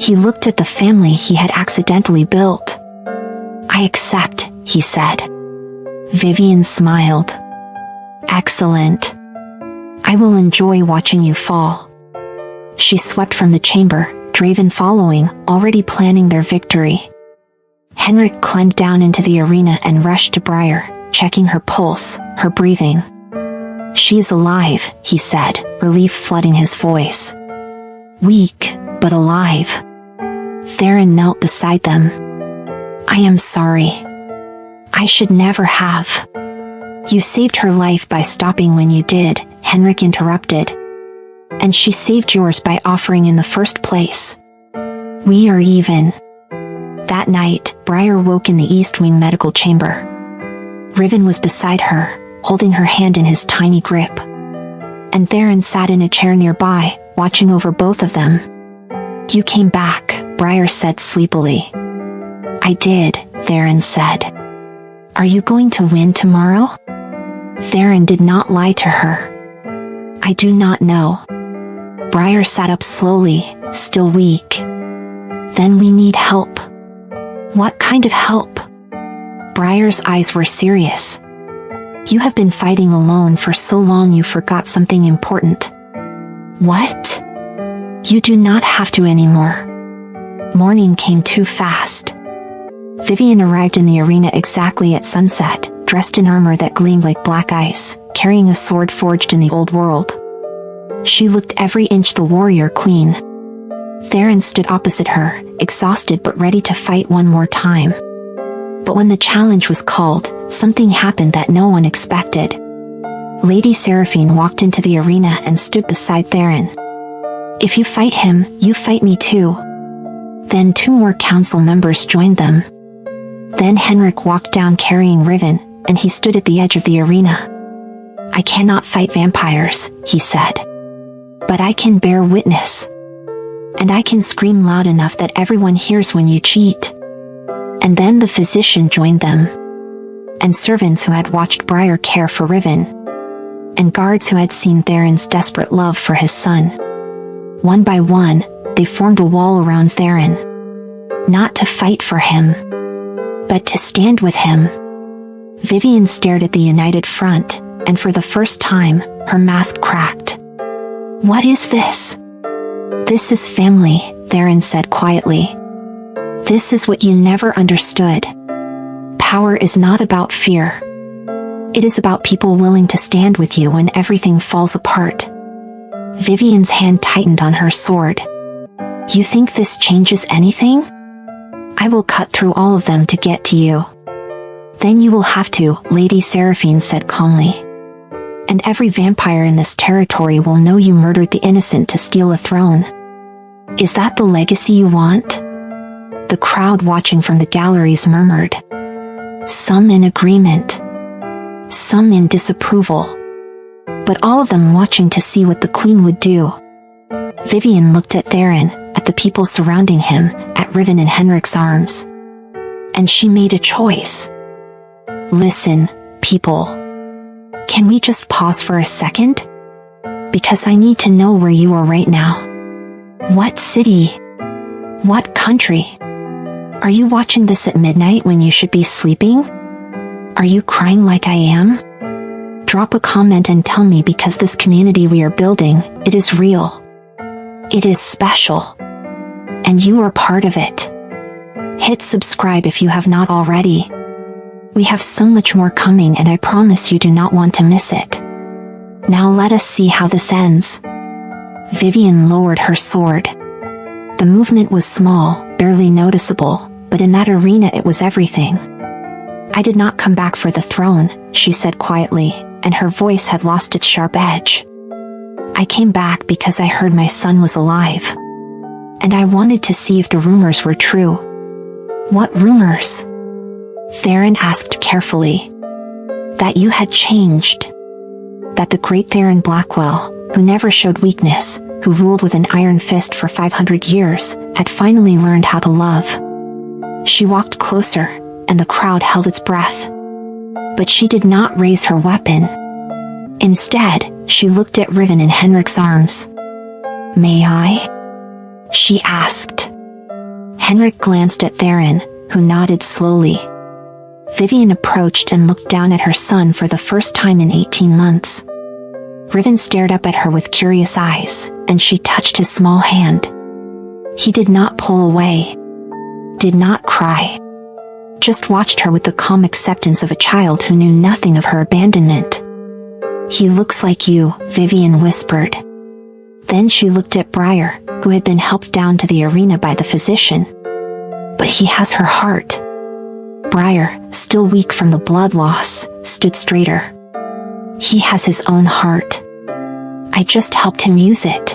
He looked at the family he had accidentally built. I accept, he said. Vivian smiled. Excellent. I will enjoy watching you fall. She swept from the chamber, Draven following, already planning their victory. Henrik climbed down into the arena and rushed to Briar, checking her pulse, her breathing. She is alive, he said, relief flooding his voice. Weak, but alive. Theron knelt beside them. I am sorry. I should never have. You saved her life by stopping when you did, Henrik interrupted. And she saved yours by offering in the first place. We are even. That night, Briar woke in the East Wing medical chamber. Riven was beside her, holding her hand in his tiny grip. And Theron sat in a chair nearby, watching over both of them. You came back, Briar said sleepily. I did, Theron said. Are you going to win tomorrow? Theron did not lie to her. I do not know. Briar sat up slowly, still weak. Then we need help. What kind of help? Briar's eyes were serious. You have been fighting alone for so long you forgot something important. What? You do not have to anymore. Morning came too fast. Vivian arrived in the arena exactly at sunset, dressed in armor that gleamed like black ice, carrying a sword forged in the old world. She looked every inch the warrior queen. Theron stood opposite her, exhausted but ready to fight one more time. But when the challenge was called, something happened that no one expected. Lady Seraphine walked into the arena and stood beside Theron. "If you fight him, you fight me too." Then 2 more council members joined them. Then Henrik walked down carrying Riven, and he stood at the edge of the arena. "I cannot fight vampires," he said. "But I can bear witness. And I can scream loud enough that everyone hears when you cheat." And then the physician joined them. And servants who had watched Briar care for Riven. And guards who had seen Theron's desperate love for his son. One by one, they formed a wall around Theron. Not to fight for him, but to stand with him. Vivian stared at the united front, and for the first time, her mask cracked. "What is this?" "This is family," Theron said quietly. "This is what you never understood. Power is not about fear. It is about people willing to stand with you when everything falls apart." Vivian's hand tightened on her sword. "You think this changes anything? I will cut through all of them to get to you." "Then you will have to," Lady Seraphine said calmly. "And every vampire in this territory will know you murdered the innocent to steal a throne. Is that the legacy you want?" The crowd watching from the galleries murmured. Some in agreement. Some in disapproval. But all of them watching to see what the queen would do. Vivian looked at Theron, at the people surrounding him, at Riven in Henrik's arms. And she made a choice. "Listen, people. Can we just pause for a second? Because I need to know where you are right now. What city? What country? Are you watching this at midnight when you should be sleeping? Are you crying like I am? Drop a comment and tell me, because this community we are building, it is real. It is special. And you are part of it. Hit subscribe if you have not already. We have so much more coming, and I promise you do not want to miss it. Now let us see how this ends." Vivian lowered her sword. The movement was small, barely noticeable, but in that arena it was everything. "I did not come back for the throne," she said quietly, and her voice had lost its sharp edge. "I came back because I heard my son was alive. And I wanted to see if the rumors were true." "What rumors?" Theron asked carefully. "That you had changed. That the great Theron Blackwell, who never showed weakness, who ruled with an iron fist for 500 years, had finally learned how to love." She walked closer, and the crowd held its breath. But she did not raise her weapon. Instead, she looked at Riven in Henrik's arms. "May I?" she asked. Henrik glanced at Theron, who nodded slowly. Vivian approached and looked down at her son for the first time in 18 months. Riven stared up at her with curious eyes, and she touched his small hand. He did not pull away. Did not cry. Just watched her with the calm acceptance of a child who knew nothing of her abandonment. "He looks like you," Vivian whispered. Then she looked at Briar, who had been helped down to the arena by the physician. "But he has her heart." Briar, still weak from the blood loss, stood straighter. "He has his own heart. I just helped him use it."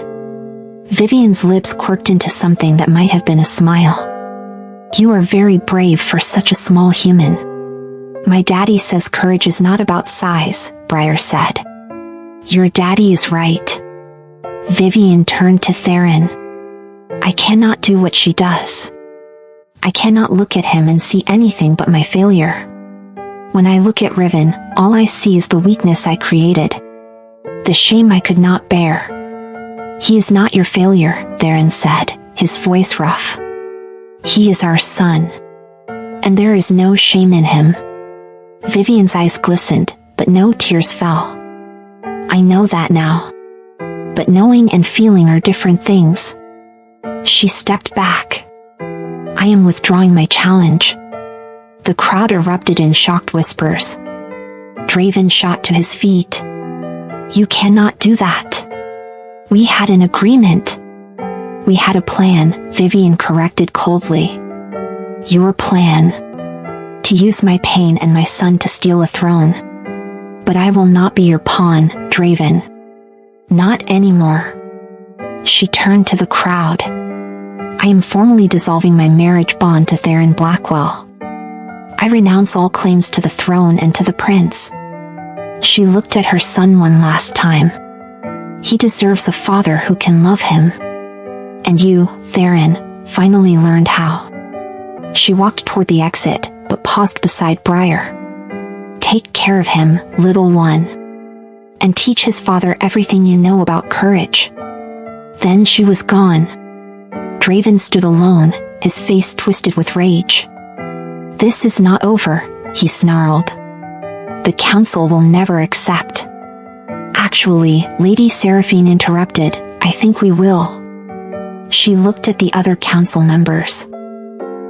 Vivian's lips quirked into something that might have been a smile. "You are very brave for such a small human." "My daddy says courage is not about size," Briar said. "Your daddy is right." Vivian turned to Theron. "I cannot do what she does. I cannot look at him and see anything but my failure. When I look at Riven, all I see is the weakness I created. The shame I could not bear." "He is not your failure," Theron said, his voice rough. "He is our son. And there is no shame in him." Vivian's eyes glistened, but no tears fell. "I know that now. But knowing and feeling are different things." She stepped back. "I am withdrawing my challenge." The crowd erupted in shocked whispers. Draven shot to his feet. You cannot do that. We had an agreement. We had a plan, Vivian corrected coldly. Your plan? To use my pain and my son to steal a throne. But I will not be your pawn, Draven. Not anymore. She turned to the crowd. I am formally dissolving my marriage bond to Theron Blackwell. I renounce all claims to the throne and to the prince. She looked at her son one last time. He deserves a father who can love him. And you, Theron, finally learned how. She walked toward the exit, but paused beside Briar. Take care of him, little one. And teach his father everything you know about courage. Then she was gone. Draven stood alone, his face twisted with rage. This is not over, he snarled. The council will never accept. Actually, Lady Seraphine interrupted, I think we will. She looked at the other council members.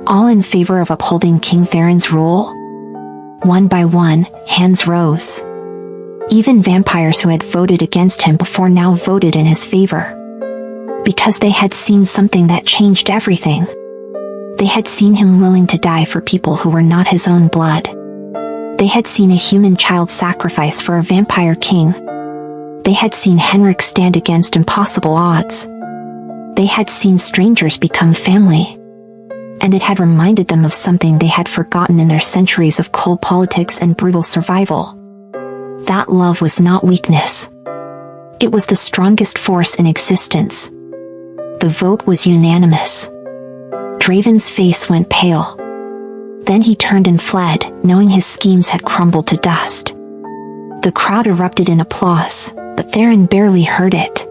All in favor of upholding King Theron's rule? One by one, hands rose. Even vampires who had voted against him before now voted in his favor. Because they had seen something that changed everything. They had seen him willing to die for people who were not his own blood. They had seen a human child sacrifice for a vampire king. They had seen Henrik stand against impossible odds. They had seen strangers become family. And it had reminded them of something they had forgotten in their centuries of cold politics and brutal survival. That love was not weakness. It was the strongest force in existence. The vote was unanimous. Draven's face went pale. Then he turned and fled, knowing his schemes had crumbled to dust. The crowd erupted in applause, but Theron barely heard it.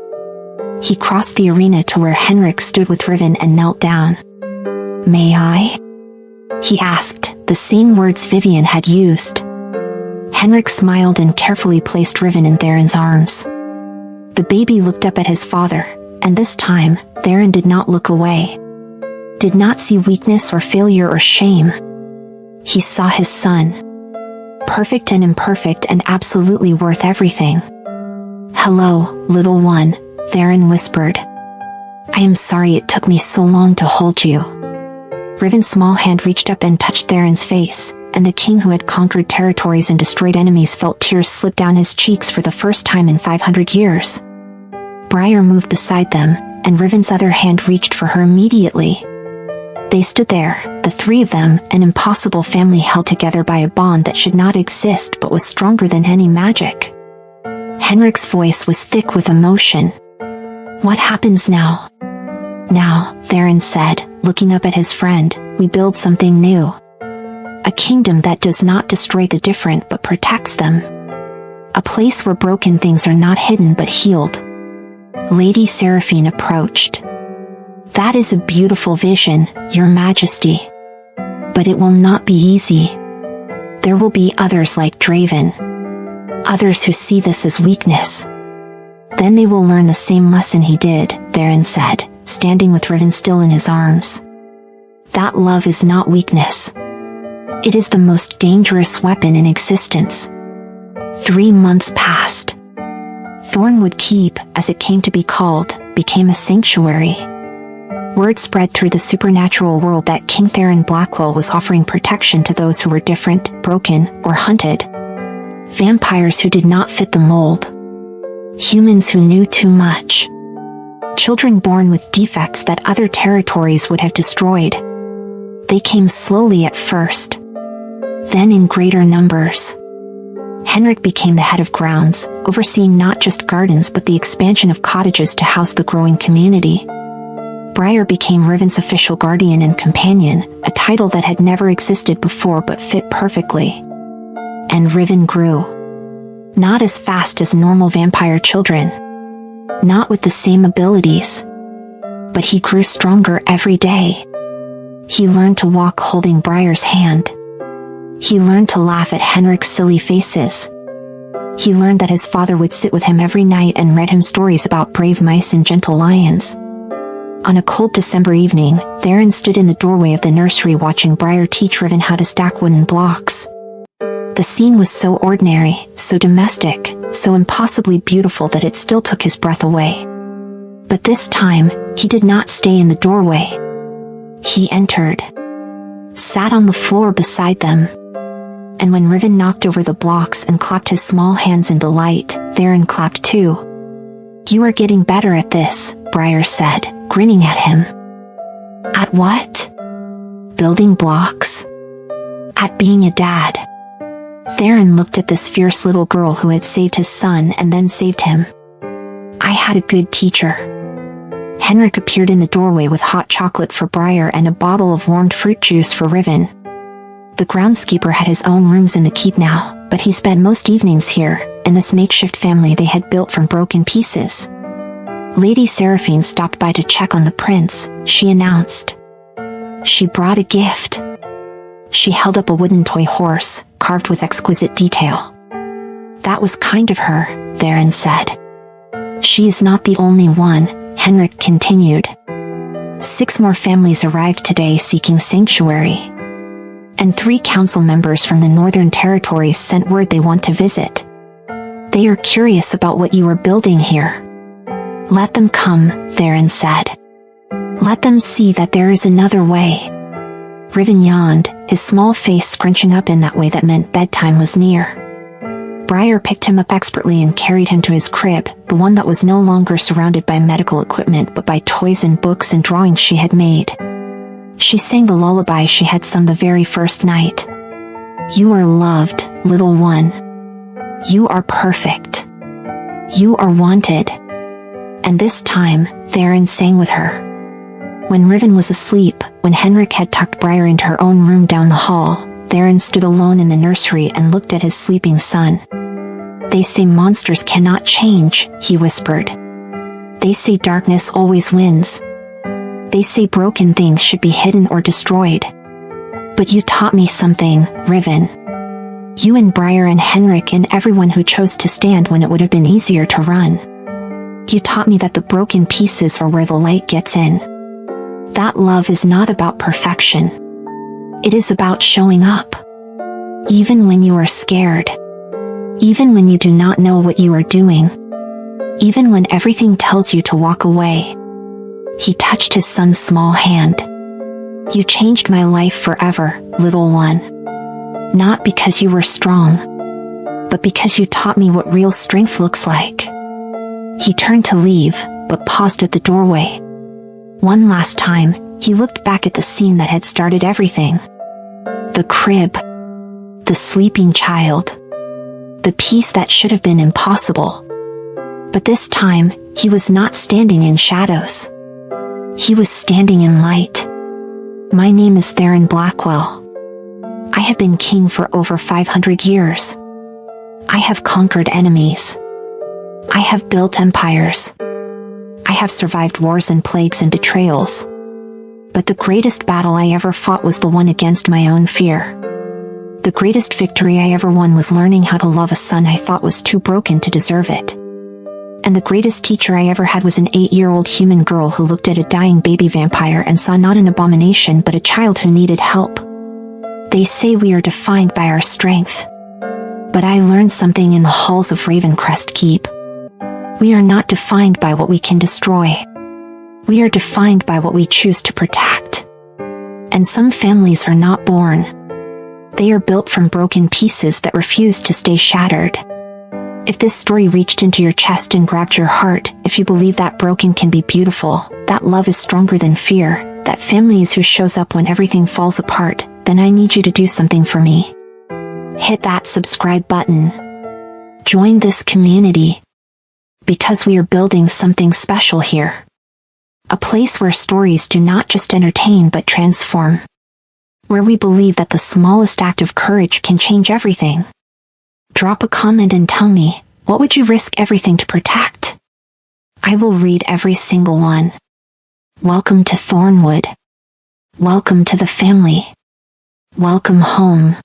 He crossed the arena to where Henrik stood with Riven and knelt down. May I? He asked, the same words Vivian had used. Henrik smiled and carefully placed Riven in Theron's arms. The baby looked up at his father, and this time, Theron did not look away. Did not see weakness or failure or shame. He saw his son. Perfect and imperfect and absolutely worth everything. Hello, little one, Theron whispered. I am sorry it took me so long to hold you. Riven's small hand reached up and touched Theron's face, and the king who had conquered territories and destroyed enemies felt tears slip down his cheeks for the first time in 500 years. Briar moved beside them, and Riven's other hand reached for her immediately. They stood there, the three of them, an impossible family held together by a bond that should not exist but was stronger than any magic. Henrik's voice was thick with emotion. What happens now? Now, Theron said, looking up at his friend, we build something new. A kingdom that does not destroy the different but protects them. A place where broken things are not hidden but healed. Lady Seraphine approached. That is a beautiful vision, Your Majesty. But it will not be easy. There will be others like Draven. Others who see this as weakness. Then they will learn the same lesson he did, Theron said, standing with Riven still in his arms. That love is not weakness. It is the most dangerous weapon in existence. 3 months passed. Thornwood Keep, as it came to be called, became a sanctuary. Word spread through the supernatural world that King Theron Blackwell was offering protection to those who were different, broken, or hunted. Vampires who did not fit the mold. Humans who knew too much. Children born with defects that other territories would have destroyed. They came slowly at first. Then in greater numbers. Henrik became the head of grounds, overseeing not just gardens but the expansion of cottages to house the growing community. Briar became Riven's official guardian and companion, a title that had never existed before but fit perfectly. And Riven grew. Not as fast as normal vampire children. Not with the same abilities. But he grew stronger every day. He learned to walk holding Briar's hand. He learned to laugh at Henrik's silly faces. He learned that his father would sit with him every night and read him stories about brave mice and gentle lions. On a cold December evening, Theron stood in the doorway of the nursery watching Briar teach Riven how to stack wooden blocks. The scene was so ordinary, so domestic, so impossibly beautiful that it still took his breath away. But this time, he did not stay in the doorway. He entered, sat on the floor beside them. And when Riven knocked over the blocks and clapped his small hands in delight, Theron clapped too. "You are getting better at this," Briar said, grinning at him. "At what?" "Building blocks. At being a dad." Theron looked at this fierce little girl who had saved his son and then saved him. "I had a good teacher." Henrik appeared in the doorway with hot chocolate for Briar and a bottle of warmed fruit juice for Riven. The groundskeeper had his own rooms in the keep now, but he spent most evenings here, in this makeshift family they had built from broken pieces. Lady Seraphine stopped by to check on the prince, she announced. She brought a gift. She held up a wooden toy horse, carved with exquisite detail. "That was kind of her," Theron said. "She is not the only one," Henrik continued. 6 more families arrived today seeking sanctuary. And 3 council members from the Northern Territories sent word they want to visit. They are curious about what you are building here. "Let them come," Theron said. "Let them see that there is another way." Riven yawned, his small face scrunching up in that way that meant bedtime was near. Briar picked him up expertly and carried him to his crib, the one that was no longer surrounded by medical equipment but by toys and books and drawings she had made. She sang the lullaby she had sung the very first night. "You are loved, little one. You are perfect. You are wanted." And this time, Theron sang with her. When Riven was asleep, when Henrik had tucked Briar into her own room down the hall, Theron stood alone in the nursery and looked at his sleeping son. "They say monsters cannot change," he whispered. "They say darkness always wins. They say broken things should be hidden or destroyed. But you taught me something, Riven. You and Briar and Henrik and everyone who chose to stand when it would have been easier to run. You taught me that the broken pieces are where the light gets in. That love is not about perfection. It is about showing up. Even when you are scared. Even when you do not know what you are doing. Even when everything tells you to walk away." He touched his son's small hand. "You changed my life forever, little one. Not because you were strong, but because you taught me what real strength looks like." He turned to leave, but paused at the doorway. One last time, he looked back at the scene that had started everything. The crib. The sleeping child. The piece that should have been impossible. But this time, he was not standing in shadows. He was standing in light. "My name is Theron Blackwell. I have been king for over 500 years. I have conquered enemies. I have built empires. I have survived wars and plagues and betrayals. But the greatest battle I ever fought was the one against my own fear. The greatest victory I ever won was learning how to love a son I thought was too broken to deserve it. And the greatest teacher I ever had was an 8-year-old human girl who looked at a dying baby vampire and saw not an abomination but a child who needed help. They say we are defined by our strength. But I learned something in the halls of Ravencrest Keep. We are not defined by what we can destroy. We are defined by what we choose to protect. And some families are not born. They are built from broken pieces that refuse to stay shattered. If this story reached into your chest and grabbed your heart, if you believe that broken can be beautiful, that love is stronger than fear, that family is who shows up when everything falls apart, then I need you to do something for me. Hit that subscribe button. Join this community. Because we are building something special here. A place where stories do not just entertain but transform. Where we believe that the smallest act of courage can change everything. Drop a comment and tell me, what would you risk everything to protect? I will read every single one. Welcome to Thornwood. Welcome to the family. Welcome home.